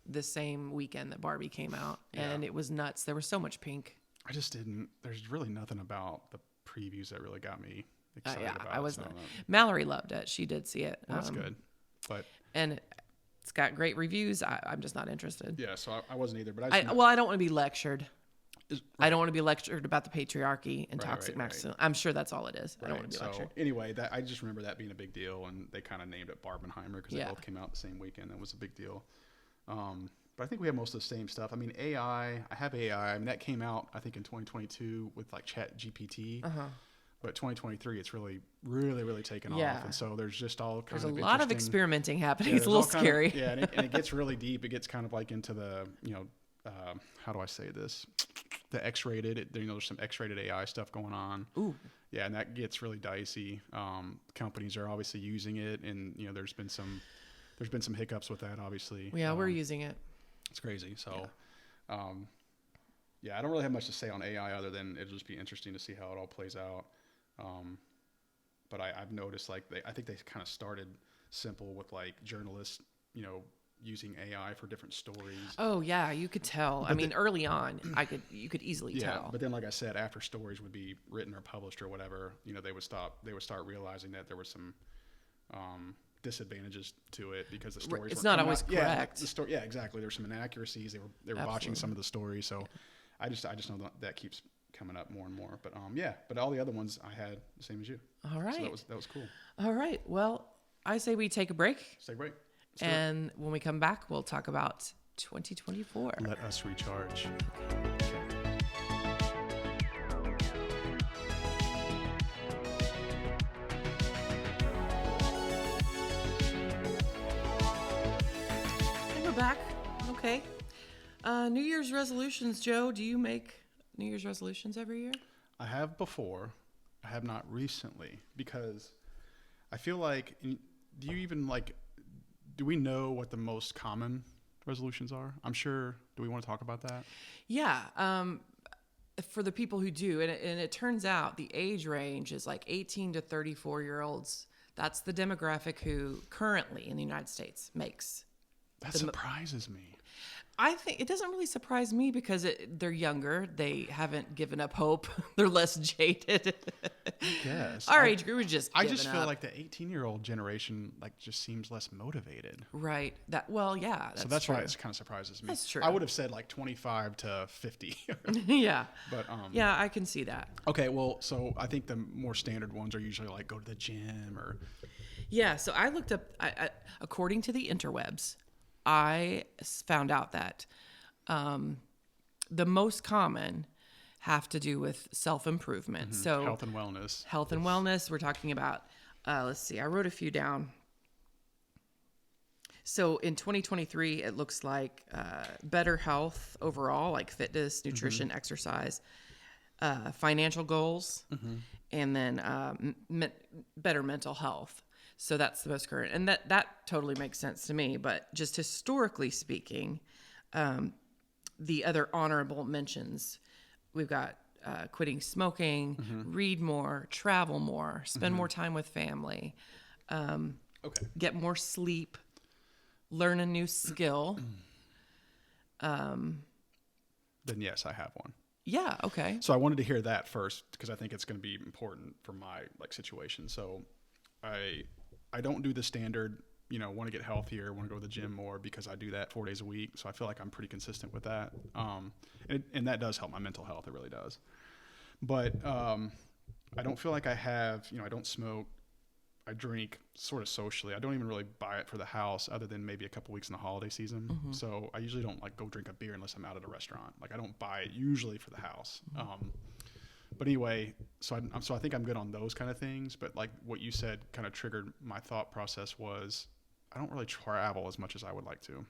the same weekend that Barbie came out. And it was nuts. There was so much pink. There's really nothing about the previews that really got me excited about it. I wasn't. Mallory loved it. She did see it. Well, that's good. And it's got great reviews. I'm just not interested. Yeah, so I wasn't either. But I don't want to be lectured. I don't want to be lectured about the patriarchy and toxic masculinity. I'm sure that's all it is. I don't want to be lectured. Anyway, I just remember that being a big deal, and they kind of named it Barbenheimer because they both came out the same weekend. That was a big deal. But I think we have most of the same stuff. I mean, AI. I have AI. I mean, that came out I think in 2022 with like Chat GPT. But 2023, it's really, really, really taken off. And so there's just all kinds of There's a lot of experimenting happening. It's a little scary. And it gets really deep. It gets kind of like into the, you know, how do I say this? The X-rated. There's some X-rated AI stuff going on. Ooh. Yeah, and that gets really dicey. Companies are obviously using it, and you know, there's been some hiccups with that, obviously. Yeah, we're using it. It's crazy. So, I don't really have much to say on AI other than it'll just be interesting to see how it all plays out. But I've noticed like I think they kind of started simple with like journalists, you know, using AI for different stories. Oh yeah, you could tell. I mean, early on, you could easily tell. But then, like I said, after stories would be written or published or whatever, you know, they would start realizing that there were some disadvantages to it because the stories. It's not always correct. Yeah, exactly. There's some inaccuracies. They were botching some of the stories. So, I just know that keeps coming up more and more. But but all the other ones I had the same as you. All right. So that was cool. All right. Well, I say we take a break. Take a break. And when we come back, we'll talk about 2024. Let us recharge. And we're back. Okay. New Year's resolutions, Joe. Do you make New Year's resolutions every year? I have before. I have not recently because I feel like, do we know what the most common resolutions are? I'm sure. Do we want to talk about that? Yeah. For the people who do, and it turns out the age range is like 18 to 34-year-olds. That's the demographic who currently in the United States makes. That surprises me. I think it doesn't really surprise me because they're younger. They haven't given up hope. They're less jaded. Yes. Our age group is just I just feel like the 18-year-old generation just seems less motivated. Right. That's so that's true. why it kind of surprises me. That's true. I would have said 25 to 50. Yeah. But yeah, I can see that. Okay, well, so I think the more standard ones are usually like go to the gym or. Yeah. So I looked up. According to the interwebs, I found out that the most common have to do with self-improvement. Mm-hmm. So health and wellness. Health and wellness. We're talking about, let's see, I wrote a few down. So in 2023, it looks like better health overall, like fitness, nutrition, exercise, financial goals, and then better mental health. So that's the most current. And that totally makes sense to me. But just historically speaking, The other honorable mentions, we've got quitting smoking, read more, travel more, spend more time with family, get more sleep, learn a new skill. Then yes, I have one. Yeah. Okay. So I wanted to hear that first because I think it's going to be important for my like situation. So I don't do the standard, want to get healthier, want to go to the gym more because I do that 4 days a week. So I feel like I'm pretty consistent with that. And that does help my mental health. It really does. But I don't feel like I have, I don't smoke. I drink sort of socially. I don't even really buy it for the house other than maybe a couple weeks in the holiday season. So I usually don't like go drink a beer unless I'm out at a restaurant. Like I don't buy it usually for the house. But anyway, so I think I'm good on those kind of things. But like what you said kind of triggered my thought process was I don't really travel as much as I would like to.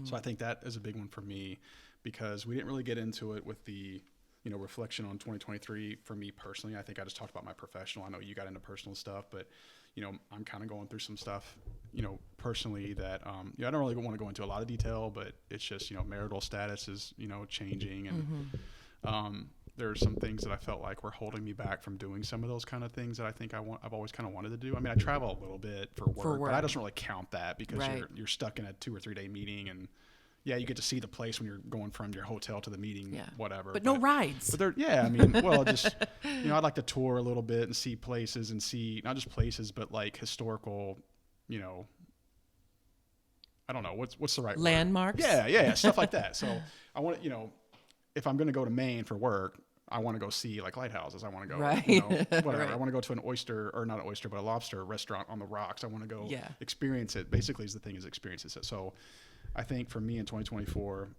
So I think that is a big one for me because we didn't really get into it with the reflection on 2023 for me personally. I think I just talked about my professional. I know you got into personal stuff, but I'm kind of going through some stuff, personally that, I don't really want to go into a lot of detail, but it's just, marital status is, changing. And, there are some things that I felt like were holding me back from doing some of those kind of things that I think I've always kind of wanted to do. I mean, I travel a little bit for work, but I don't really count that because you're stuck in a 2 or 3 day meeting and, yeah, you get to see the place when you're going from your hotel to the meeting, whatever. But no rides. But I mean, well, just, I'd like to tour a little bit and see places and see not just places, but like historical, I don't know, what's the right landmarks? word? Yeah, stuff like that. So I want to, if I'm going to go to Maine for work, I want to go see like lighthouses. I want to go, whatever. Right. I want to go to an oyster or not an oyster, but a lobster restaurant on the rocks. I want to go experience it. Basically, is the thing is experiences it. So I think for me in 2024,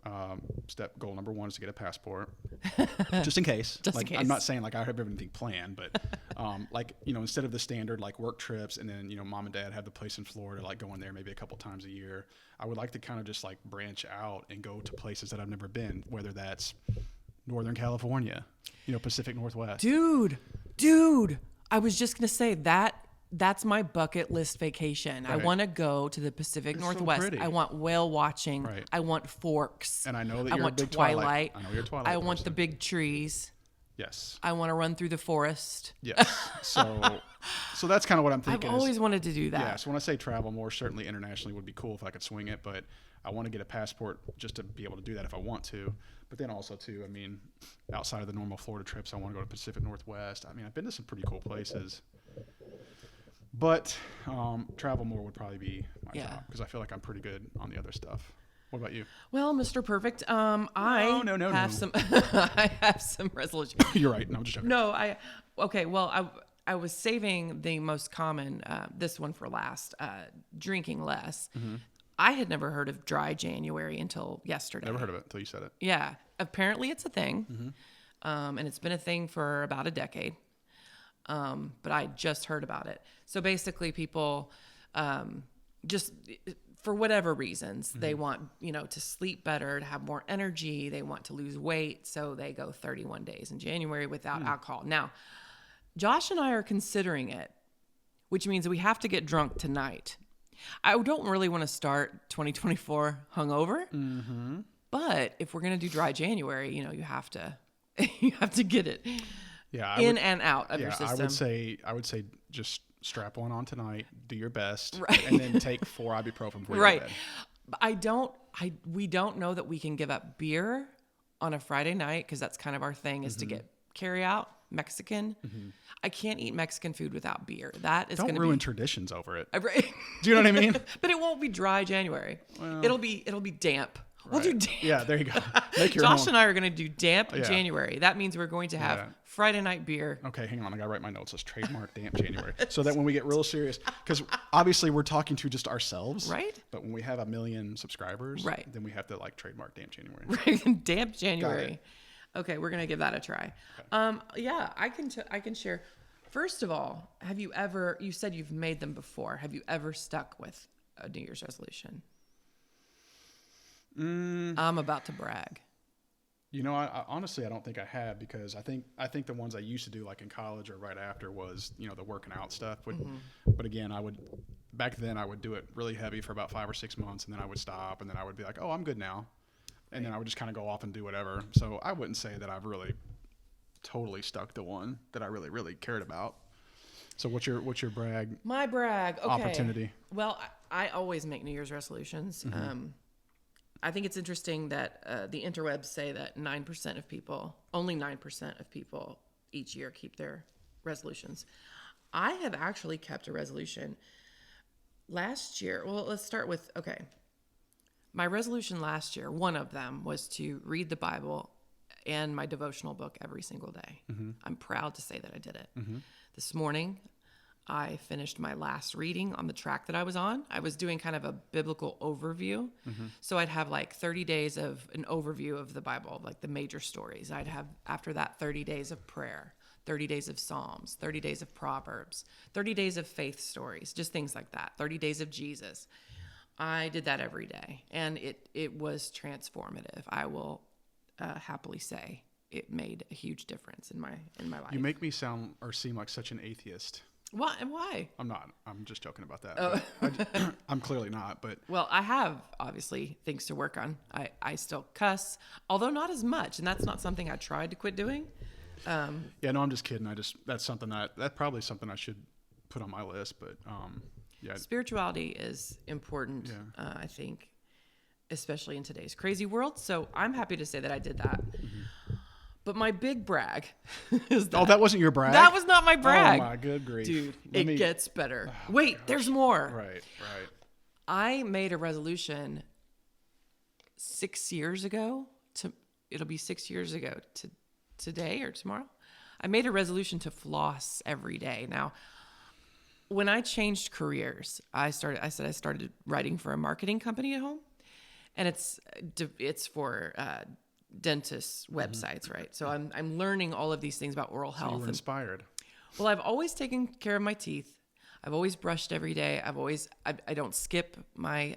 step goal number 1 is to get a passport, just in case. I'm not saying like I have everything planned, but instead of the standard like work trips and then mom and dad have the place in Florida, like going there maybe a couple times a year, I would like to kind of just like branch out and go to places that I've never been, whether that's Northern California, Pacific Northwest. Dude, I was just gonna say that. That's my bucket list vacation. Right. I want to go to the Pacific Northwest. So I want whale watching. Right. I want forks. And I know that I you're want a big Twilight. I know you're a Twilight. I want person. the big trees. Yes. I want to run through the forest. Yes. So that's kind of what I'm thinking. I've always wanted to do that. Yeah. So when I say travel more, certainly internationally would be cool if I could swing it, but I want to get a passport just to be able to do that if I want to. But then also too, I mean, outside of the normal Florida trips, I want to go to Pacific Northwest. I mean, I've been to some pretty cool places. But travel more would probably be my top because I feel like I'm pretty good on the other stuff. What about you? Well, Mr. Perfect, I have some I have some resolution. You're right. No, I'm just joking. No, okay. Well, I was saving the most common this one for last. Drinking less. Mm-hmm. I had never heard of dry January until yesterday. Never heard of it until you said it. Yeah, apparently it's a thing, and it's been a thing for about a decade. But I just heard about it. So basically people, just for whatever reasons, they want, to sleep better, to have more energy. They want to lose weight. So they go 31 days in January without alcohol. Now, Josh and I are considering it, which means we have to get drunk tonight. I don't really want to start 2024 hungover, but if we're going to do dry January, you have to, get it. Yeah, and out of your system. I would say just strap one on tonight, do your best, right. And then take 4 ibuprofen before you go to bed. But we don't know that we can give up beer on a Friday night because that's kind of our thing is to get carry out Mexican. I can't eat Mexican food without beer. That is going to ruin traditions over it. Right. Do you know what I mean? But it won't be dry January. Well, it'll be damp. We'll do damp. Yeah, there you go. Make your Josh own. and I are going to do damp January. That means we're going to have Friday night beer. Okay, hang on. I got to write my notes. Let's trademark damp January. So that when we get real serious, because obviously we're talking to just ourselves. Right. But when we have 1 million subscribers, right. Then we have to trademark damp January. Right. Damp January. Okay, we're going to give that a try. Okay. I can share. First of all, you said you've made them before. Have you ever stuck with a New Year's resolution? I'm about to brag. I honestly, I don't think I have because I think the ones I used to do like in college or right after was, the working out stuff. But again, back then I would do it really heavy for about 5 or 6 months, and then I would stop, and then I would be like, oh, I'm good now. And then I would just kind of go off and do whatever. So I wouldn't say that I've really totally stuck to one that I really, really cared about. So what's your brag? My brag. Okay. Opportunity. Well, I always make New Year's resolutions. I think it's interesting that the interwebs say that only 9% of people each year keep their resolutions. I have actually kept a resolution last year. Well, let's start with, my resolution last year, one of them was to read the Bible and my devotional book every single day. I'm proud to say that I did it. This morning, I finished my last reading on the track that I was on. I was doing kind of a biblical overview. So I'd have like 30 days of an overview of the Bible, like the major stories. I'd have, after that, 30 days of prayer, 30 days of Psalms, 30 days of Proverbs, 30 days of faith stories, just things like that, 30 days of Jesus. I did that every day, and it was transformative. I will happily say it made a huge difference in my life. You make me sound or seem like such an atheist. What and why? I'm not. I'm just joking about that. I'm clearly not, but. Well, I have obviously things to work on. I still cuss, although not as much, and that's not something I tried to quit doing. Yeah, no, I'm just kidding. That's something that's probably something I should put on my list, but yeah. Spirituality is important, I think, especially in today's crazy world. So I'm happy to say that I did that. But my big brag is that. Oh, that wasn't your brag? That was not my brag. Oh, my good grief. Dude, it gets better. Wait, there's more. Right. I made a resolution 6 years ago. It'll be 6 years ago to today or tomorrow. I made a resolution to floss every day. Now, when I changed careers, I started writing for a marketing company at home, and it's for dentists' websites, right? So I'm learning all of these things about oral health. You were inspired. Well, I've always taken care of my teeth. I've always brushed every day. I don't skip my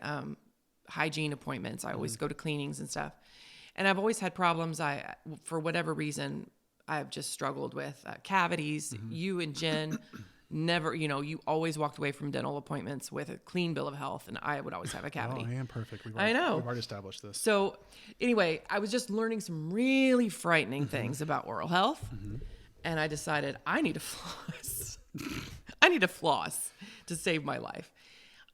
hygiene appointments. I always go to cleanings and stuff. And I've always had problems. For whatever reason, I've just struggled with cavities. You and Jen never, you always walked away from dental appointments with a clean bill of health, and I would always have a cavity. Oh, I am perfect. I know. We've already established this. So anyway, I was just learning some really frightening things about oral health, and I decided I need to floss. I need to floss to save my life.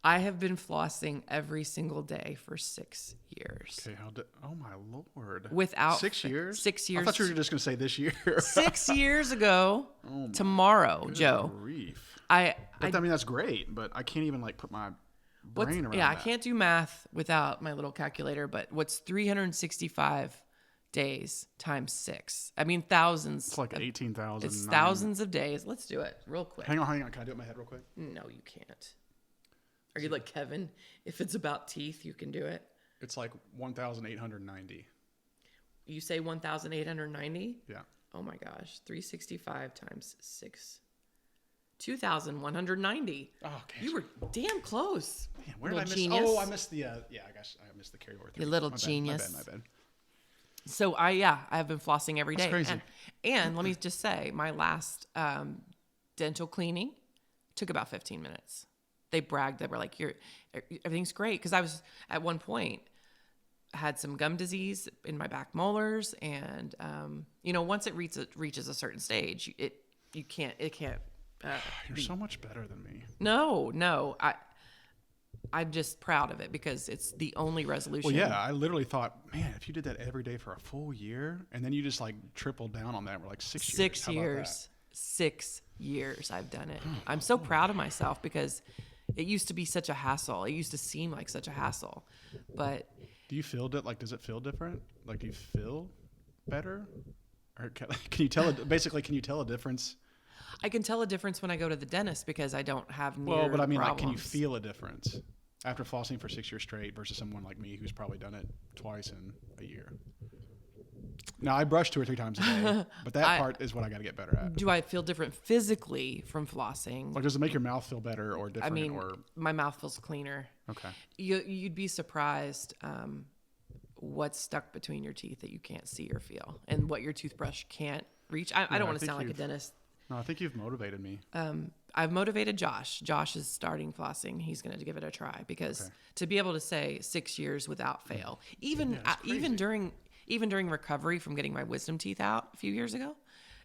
I have been flossing every single day for 6 years. Okay, oh my Lord. Without 6 years? 6 years. I thought you were just going to say this year. 6 years ago, tomorrow, Joe. Grief. I mean, that's great, but I can't even put my brain around that. I can't do math without my little calculator, but what's 365 days times 6? I mean, thousands. It's like 18,000. It's thousands of days. Let's do it real quick. Hang on. Can I do it in my head real quick? No, you can't. Are you like Kevin? If it's about teeth, you can do it. It's like 1,890. You say 1,890? Yeah. Oh my gosh. 365 times 6. 2,190. Oh, okay. You were damn close. Man, where did I miss? Genius. Oh, I missed the, I guess I missed the carryover. You little genius. My bad. So I've been flossing every day. That's crazy. And let me just say, my last dental cleaning took about 15 minutes. They bragged. They were like, everything's great. Because I was, at one point, had some gum disease in my back molars. And, once it reaches a certain stage, it can't. You're so much better than me. No. I'm just proud of it because it's the only resolution. Well, yeah, I literally thought, man, if you did that every day for a full year, and then you just like tripled down on that, we're like 6 years. 6 years. 6 years I've done it. I'm so proud of myself because it used to be such a hassle. It used to seem like such a hassle, but do you feel it? Like, does it feel different? Like, do you feel better? Or can you tell? Can you tell a difference? I can tell a difference when I go to the dentist because I don't have Well, but I mean, problems. like, can you feel a difference after flossing for 6 years straight versus someone like me who's probably done it twice in a year? Now, I brush 2 or 3 times a day, but that part is what I got to get better at. Do I feel different physically from flossing? Like, does it make your mouth feel better or different? I mean, my mouth feels cleaner. Okay. You'd be surprised what's stuck between your teeth that you can't see or feel, and what your toothbrush can't reach. I don't want to sound like a dentist. No, I think you've motivated me. I've motivated Josh. Josh is starting flossing. He's going to give it a try because to be able to say 6 years without fail, even during recovery from getting my wisdom teeth out a few years ago,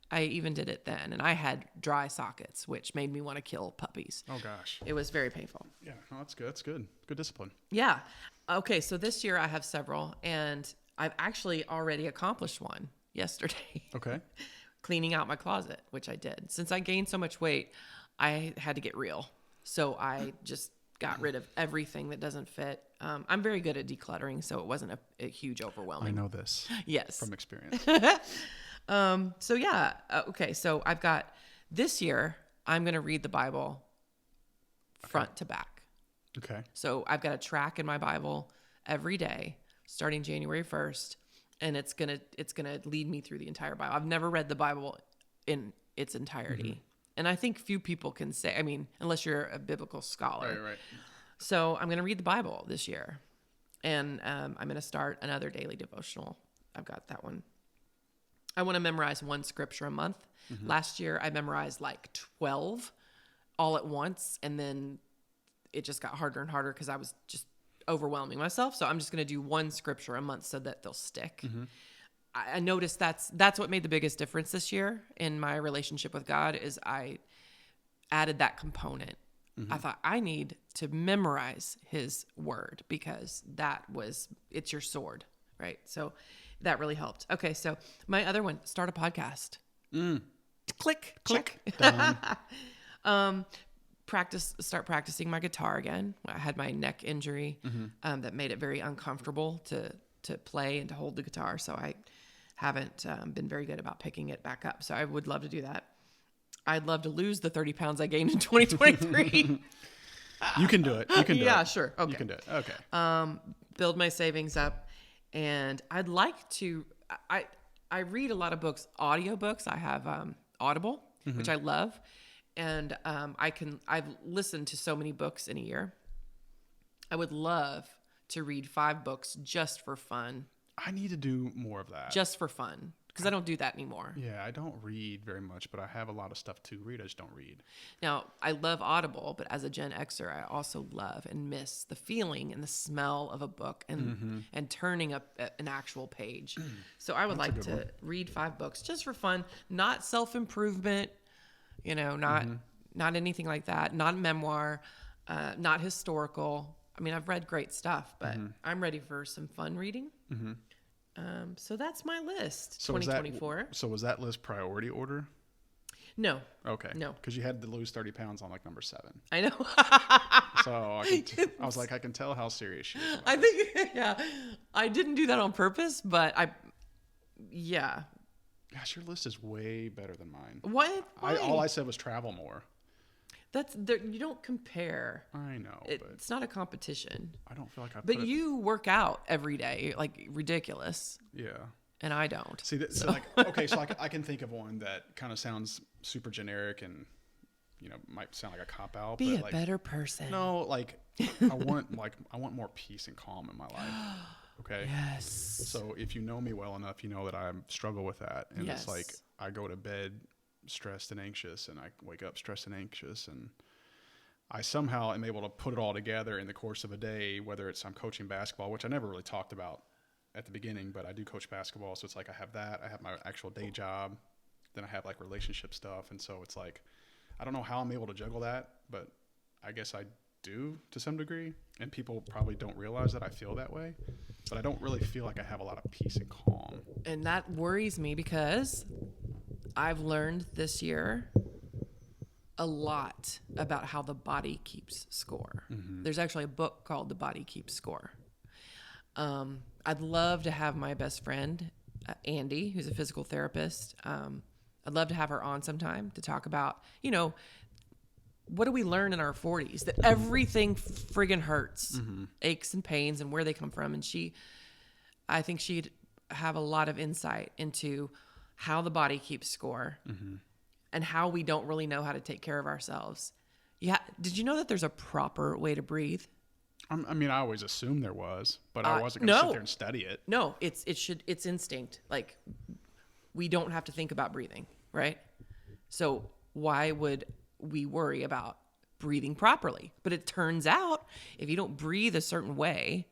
I even did it then, and I had dry sockets, which made me want to kill puppies. Oh gosh. It was very painful. Yeah, no, that's good. That's good. Good discipline. Yeah. Okay, so this year I have several, and I've actually already accomplished one yesterday. Okay. Cleaning out my closet, which I did. Since I gained so much weight, I had to get real. So I just got rid of everything that doesn't fit. I'm very good at decluttering, so it wasn't a huge overwhelming. I know this. Yes. From experience. So yeah. Okay. So I've got this year, I'm going to read the Bible front to back. Okay. So I've got a track in my Bible every day starting January 1st. And it's gonna lead me through the entire Bible. I've never read the Bible in its entirety, and I think few people can say. I mean, unless you're a biblical scholar. Right. So I'm gonna read the Bible this year, and I'm gonna start another daily devotional. I've got that one. I want to memorize one scripture a month. Last year I memorized like 12 all at once, and then it just got harder and harder because I was just overwhelming myself. So I'm just going to do one scripture a month so that they'll stick. I noticed that's what made the biggest difference this year in my relationship with God is I added that component. I thought I need to memorize his word because it's your sword, right? So that really helped. Okay. So my other one, start a podcast. Click. Done. Start practicing my guitar again. I had my neck injury that made it very uncomfortable to play and to hold the guitar. So I haven't been very good about picking it back up. So I would love to do that. I'd love to lose the 30 pounds I gained in 2023. You can do it. You can do it. Yeah, sure. Okay. You can do it. Okay. Build my savings up. And I'd like to, I read a lot of books, audiobooks. I have Audible, which I love. And I've listened to so many books in a year. I would love to read 5 books just for fun. I need to do more of that. Just for fun. Because I don't do that anymore. Yeah, I don't read very much, but I have a lot of stuff to read. I just don't read. Now, I love Audible, but as a Gen Xer, I also love and miss the feeling and the smell of a book and turning up an actual page. So I would like to read 5 books just for fun, not self-improvement, not anything like that, not memoir, not historical. I mean, I've read great stuff, but I'm ready for some fun reading. So that's my list, so 2024. Was that list priority order? No. Okay. No. Because you had to lose 30 pounds on like number 7. I know. So I was like, I can tell how serious she is. I think, I didn't do that on purpose, but Gosh, your list is way better than mine. What? All I said was travel more. You don't compare. I know, but it's not a competition. I don't feel like But you work out every day, like ridiculous. Yeah. And I don't. See, so I can think of one that kind of sounds super generic and, might sound like a cop out. Be but a better person. No, I want more peace and calm in my life. Okay. Yes. So if you know me well enough, you know that I struggle with that, and it's like I go to bed stressed and anxious, and I wake up stressed and anxious, and I somehow am able to put it all together in the course of a day, whether it's I'm coaching basketball, which I never really talked about at the beginning, but I do coach basketball. So it's like I have my actual day job, then I have like relationship stuff. And so it's like, I don't know how I'm able to juggle that, but I guess I do to some degree. And people probably don't realize that I feel that way, but I don't really feel like I have a lot of peace and calm. And that worries me because I've learned this year a lot about how the body keeps score. There's actually a book called The Body Keeps Score. I'd love to have my best friend, Andy, who's a physical therapist. I'd love to have her on sometime to talk about, what do we learn in our 40s? That everything friggin' hurts, aches and pains and where they come from. And I think she'd have a lot of insight into how the body keeps score and how we don't really know how to take care of ourselves. Yeah. Did you know that there's a proper way to breathe? I mean, I always assumed there was, but I wasn't going to sit there and study it. No, it's instinct. Like, we don't have to think about breathing, right? So why would we worry about breathing properly? But it turns out if you don't breathe a certain way,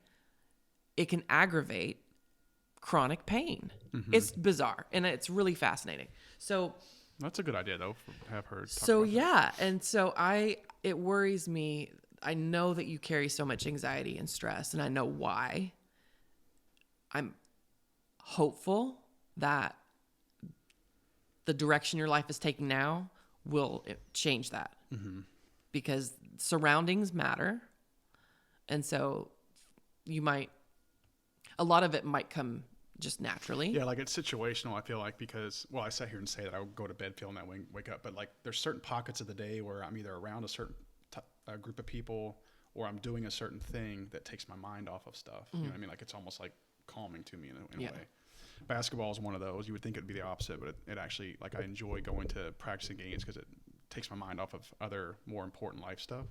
it can aggravate chronic pain. It's bizarre and it's really fascinating. So That's a good idea though. Have her. Talk so about that. yeah, and so it worries me. I know that you carry so much anxiety and stress, and I know why. I'm hopeful that the direction your life is taking now will change that, because surroundings matter, and so a lot of it might come just naturally. Yeah, like it's situational. I feel like because I sit here and say that I go to bed feeling that way, wake up, but like there's certain pockets of the day where I'm either around a certain group of people or I'm doing a certain thing that takes my mind off of stuff. You know what I mean? Like it's almost like calming to me in a way. Basketball is one of those. You would think it'd be the opposite, but it actually, like, I enjoy going to practicing games because it takes my mind off of other more important life stuff.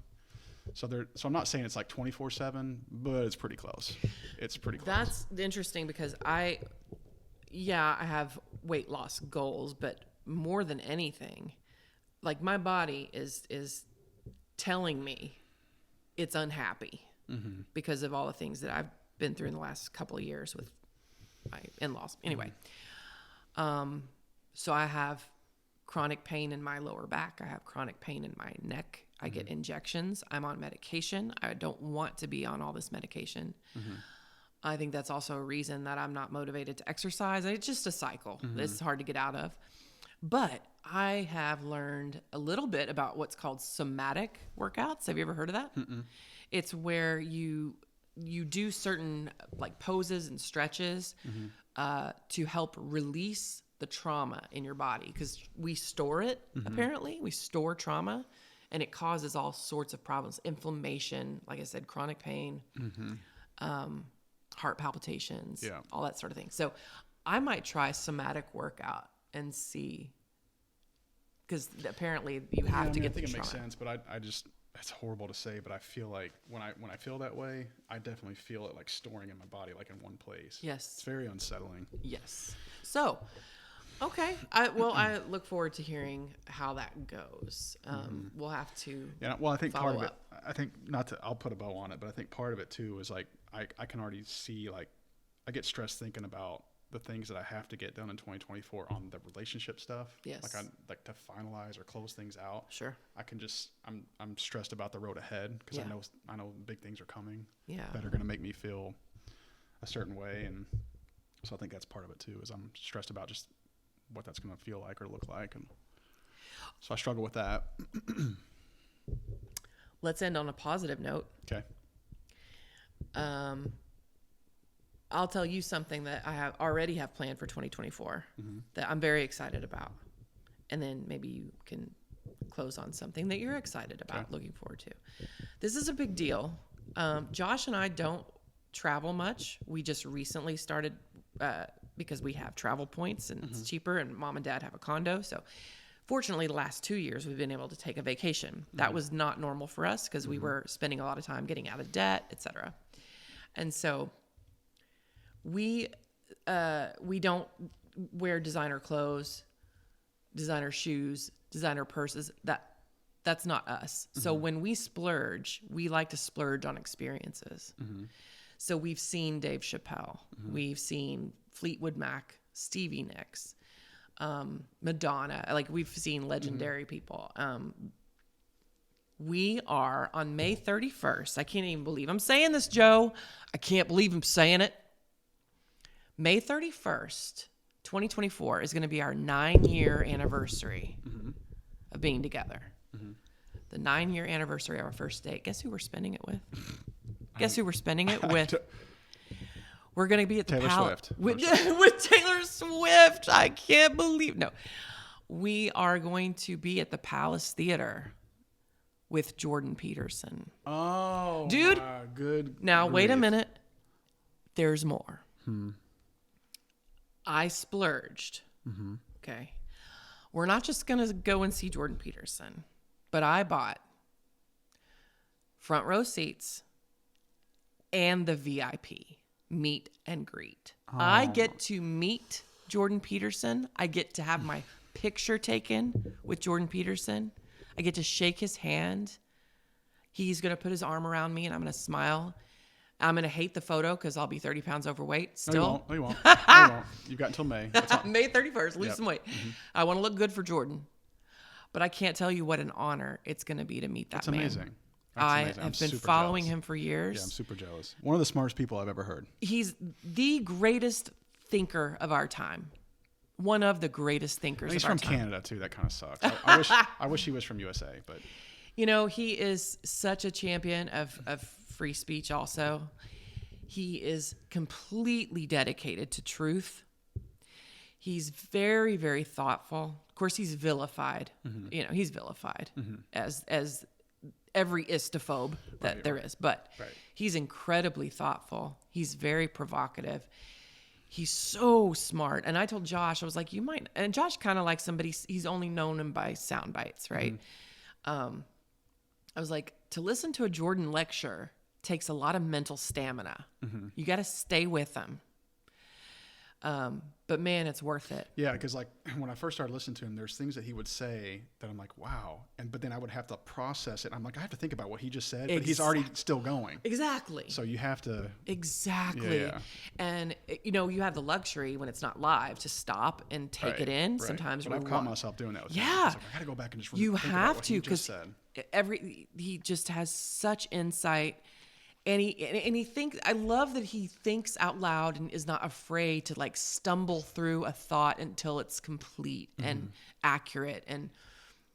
So I'm not saying it's like 24/7, but it's pretty close. It's pretty close. That's interesting because I have weight loss goals, but more than anything, like my body is telling me it's unhappy because of all the things that I've been through in the last couple of years with my in-laws. Anyway, so I have chronic pain in my lower back. I have chronic pain in my neck. I get injections. I'm on medication. I don't want to be on all this medication. I think that's also a reason that I'm not motivated to exercise. It's just a cycle. It's hard to get out of. But I have learned a little bit about what's called somatic workouts. Have you ever heard of that? It's where you do certain like poses and stretches to help release the trauma in your body, because we store it. Apparently we store trauma, and it causes all sorts of problems, inflammation, like I said, chronic pain, heart palpitations, all that sort of thing. So I might try somatic workout and see, because apparently you have to get I think the it makes trauma. sense, but I just, it's horrible to say, but I feel like when I feel that way, I definitely feel it like storing in my body, like in one place. Yes. It's very unsettling. Yes. So, okay. I look forward to hearing how that goes. We'll have to. Yeah. Well, I think part of follow it, I think I'll put a bow on it, but I think part of it too is like, I can already see, like, I get stressed thinking about the things that I have to get done in 2024 on the relationship stuff. Yes. Like I like to finalize or close things out. Sure. I'm stressed about the road ahead because Yeah. I know big things are coming. Yeah. That are going to make me feel a certain way, and so I think that's part of it too. Is I'm stressed about just what that's going to feel like or look like, and so I struggle with that. Let's end on a positive note. Okay. I'll tell you something that I already have planned for 2024 that I'm very excited about. And then maybe you can close on something that you're excited about, looking forward to. This is a big deal. Josh and I don't travel much. We just recently started because we have travel points and it's cheaper, and mom and dad have a condo. So fortunately, the last 2 years, we've been able to take a vacation. That was not normal for us because we were spending a lot of time getting out of debt, etc. And so we don't wear designer clothes, designer shoes, designer purses. That's not us. So when we splurge, we like to splurge on experiences. So we've seen Dave Chappelle, we've seen Fleetwood Mac, Stevie Nicks, Madonna. Like, we've seen legendary people. We are on May 31st. I can't even believe I'm saying this, Joe. I can't believe I'm saying it. May 31st, 2024 is going to be our 9-year anniversary of being together. The 9-year anniversary of our first date. Guess who we're spending it with? Guess who we're spending it with? We're going to be at the Taylor Palace Swift. with Taylor Swift. I can't believe. No. We are going to be at the Palace Theater with Jordan Peterson. Oh, Dude. Good. Now, wait a grief. minute. There's more. I splurged. Okay. We're not just going to go and see Jordan Peterson, but I bought front row seats and the VIP meet and greet. I get to meet Jordan Peterson. I get to have my picture taken with Jordan Peterson. I get to shake his hand. He's going to put his arm around me and I'm going to smile. I'm going to hate the photo because I'll be 30 pounds overweight still. No, you won't. No, you won't. You've got until May. That's all. May 31st, lose Yep. some weight. Mm-hmm. I want to look good for Jordan. But I can't tell you what an honor it's going to be to meet that That's man. amazing. I amazing. I'm have been super following jealous. him for years. Yeah, I'm super jealous. One of the smartest people I've ever heard. He's the greatest thinker of our time. One of the greatest thinkers He's of our from time. Canada too. That kind of sucks. I wish he was from USA, but You know, he is such a champion of free speech also. He is completely dedicated to truth. He's very, very thoughtful. Of course, he's vilified. Mm-hmm. You know, he's vilified as every istophobe that there is. But he's incredibly thoughtful. He's very provocative. He's so smart. And I told Josh, I was like, you might. And Josh kind of like somebody, he's only known him by sound bites, right? I was like, to listen to a Jordan lecture takes a lot of mental stamina. You got to stay with him. But man, it's worth it. yeah, because like when I first started listening to him, there's things that he would say that I'm like, wow, but then I would have to process it. I'm like, I have to think about what he just said, but he's already still going. Exactly. So you have to. Exactly. Yeah. And you know, you have the luxury when it's not live to stop and take it in. Sometimes but I've caught myself doing that with him. Yeah. It's like, I got to go back and just You think about have what to he just because said. he just has such insight. And he thinks, I love that he thinks out loud and is not afraid to like stumble through a thought until it's complete and accurate. And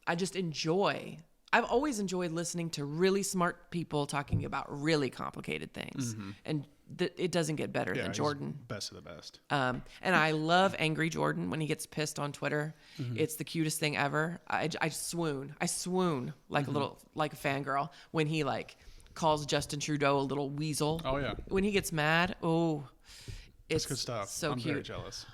I just I've always enjoyed listening to really smart people talking about really complicated things. And it doesn't get better than Jordan. Best of the best. And I love Angry Jordan when he gets pissed on Twitter. It's the cutest thing ever. I swoon. I swoon like like a fangirl when he like calls Justin Trudeau a little weasel. Oh yeah. When he gets mad, it's That's good stuff. so I'm cute. very jealous.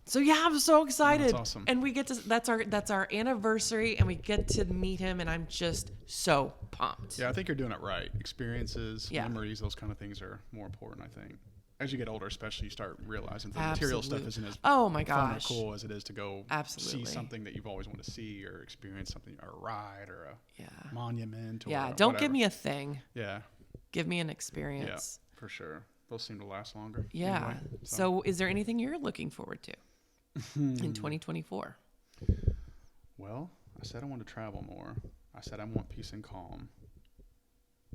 So yeah, I'm so excited. That's awesome. And we get to that's our anniversary and we get to meet him and I'm just so pumped. Yeah, I think you're doing it right. Experiences, Yeah. memories, those kind of things are more important, I think. As you get older, especially, you start realizing the material stuff isn't as Oh my fun or gosh. cool as it is to go Absolutely. see something that you've always wanted to see or experience something, or a ride or a Yeah. monument. Or Yeah. Don't whatever. give me a thing. Yeah, Give me an yeah, experience. for sure. Those seem to last longer. Yeah. Anyway, So is there anything you're looking forward to in 2024? well, I said I want to travel more. I said I want peace and calm.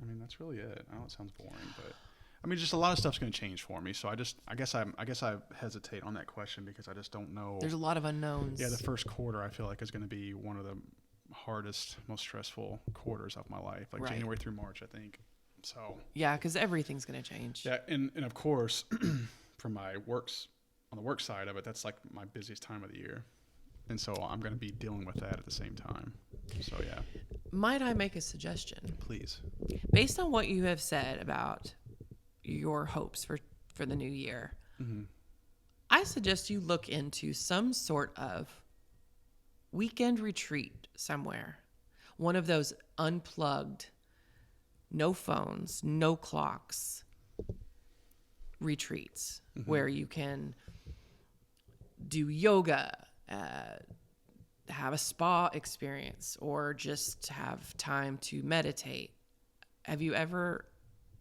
I mean, that's really it. I know it sounds boring, but I mean, just a lot of stuff's going to change for me. So I guess I hesitate on that question because I just don't know. There's a lot of unknowns. Yeah, the first quarter I feel like is going to be one of the hardest, most stressful quarters of my life, like Right. January through March, I think. So Yeah, because everything's going to change. yeah, and of course, from my on the work side of it, that's like my busiest time of the year, and so I'm going to be dealing with that at the same time. So yeah, Might I make a suggestion? please. Based on what you have said about your hopes for the new year, I suggest you look into some sort of weekend retreat somewhere. One of those unplugged, no phones, no clocks retreats where you can do yoga, have a spa experience, or just have time to meditate. Have you ever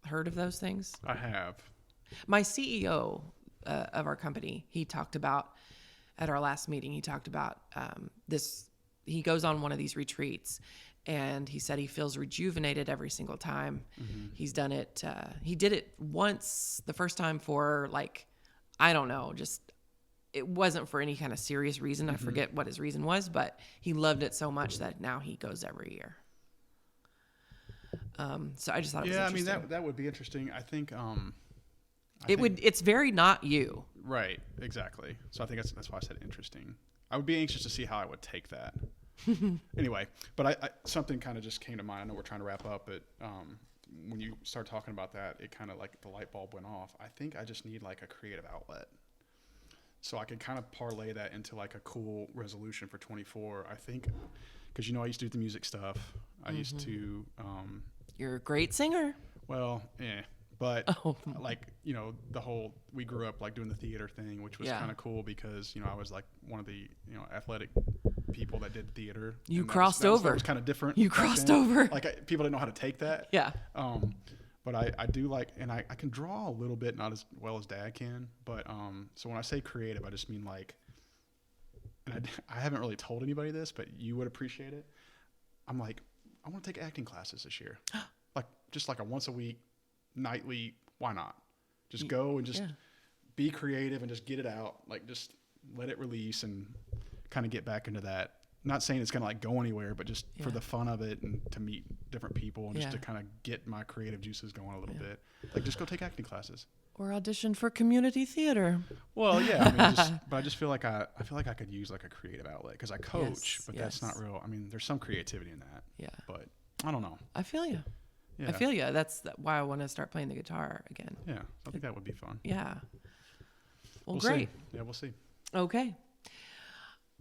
heard of those things? I have. My CEO of our company, he talked about at our last meeting, he talked about this. He goes on one of these retreats and he said he feels rejuvenated every single time. He's done it. He did it once, the first time for like, I don't know, just it wasn't for any kind of serious reason. I forget what his reason was, but he loved it so much that now he goes every year. So I just thought it was Yeah, I mean interesting. that would be interesting. I think It's very not you. right, exactly. So I think that's why I said interesting. I would be anxious to see how I would take that. Anyway, but I something kind of just came to mind. I know we're trying to wrap up, but when you start talking about that, it kind of like the light bulb went off. I think I just need like a creative outlet. So I can kind of parlay that into like a cool resolution for 24. I think, because I used to do the music stuff. I used to, You're a great singer. but But Oh. like, we grew up like doing the theater thing, which was Yeah. kind of cool because, I was like one of the, athletic people that did theater. You And crossed that over. was kind of different. You back crossed then. over. Like people didn't know how to take that. Yeah. But I do like, and I can draw a little bit, not as well as Dad can. But so when I say creative, I just mean like, and I haven't really told anybody this, but you would appreciate it. I'm like, I want to take acting classes this year. Like just like a once a week, nightly. Why not? Just go and just be creative and just get it out. Like just let it release and kind of get back into that. Not saying it's going to like go anywhere, but just for the fun of it and to meet different people and just to kind of get my creative juices going a little bit. Like just go take acting classes. Or audition for community theater. Well, yeah, I mean, but I just feel like I could use like a creative outlet because I coach, but that's not real. I mean, there's some creativity in that. Yeah. But I don't know. I feel you. Yeah. I feel you. That's why I want to start playing the guitar again. Yeah, I think that would be fun. Yeah. Well, We'll great. See. Yeah, we'll see. Okay.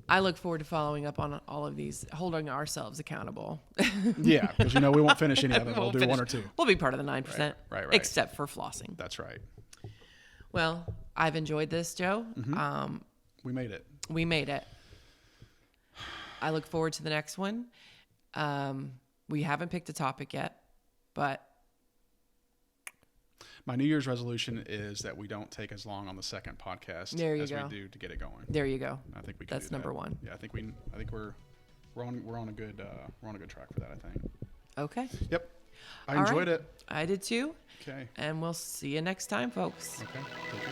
I look forward to following up on all of these, holding ourselves accountable. Yeah, because we won't finish any of it. We'll do one or two. We'll be part of the 9%. Right. Except for flossing. That's right. Well, I've enjoyed this, Joe. Mm-hmm. We made it. We made it. I look forward to the next one. We haven't picked a topic yet, but my New Year's resolution is that we don't take as long on the second podcast as we do to get it going. There you go. I think we can. That's do that. number one. Yeah, I think we're on a good track for that. I think. Okay. Yep. I enjoyed it. I did too. Okay. And we'll see you next time, folks. Okay. Take care.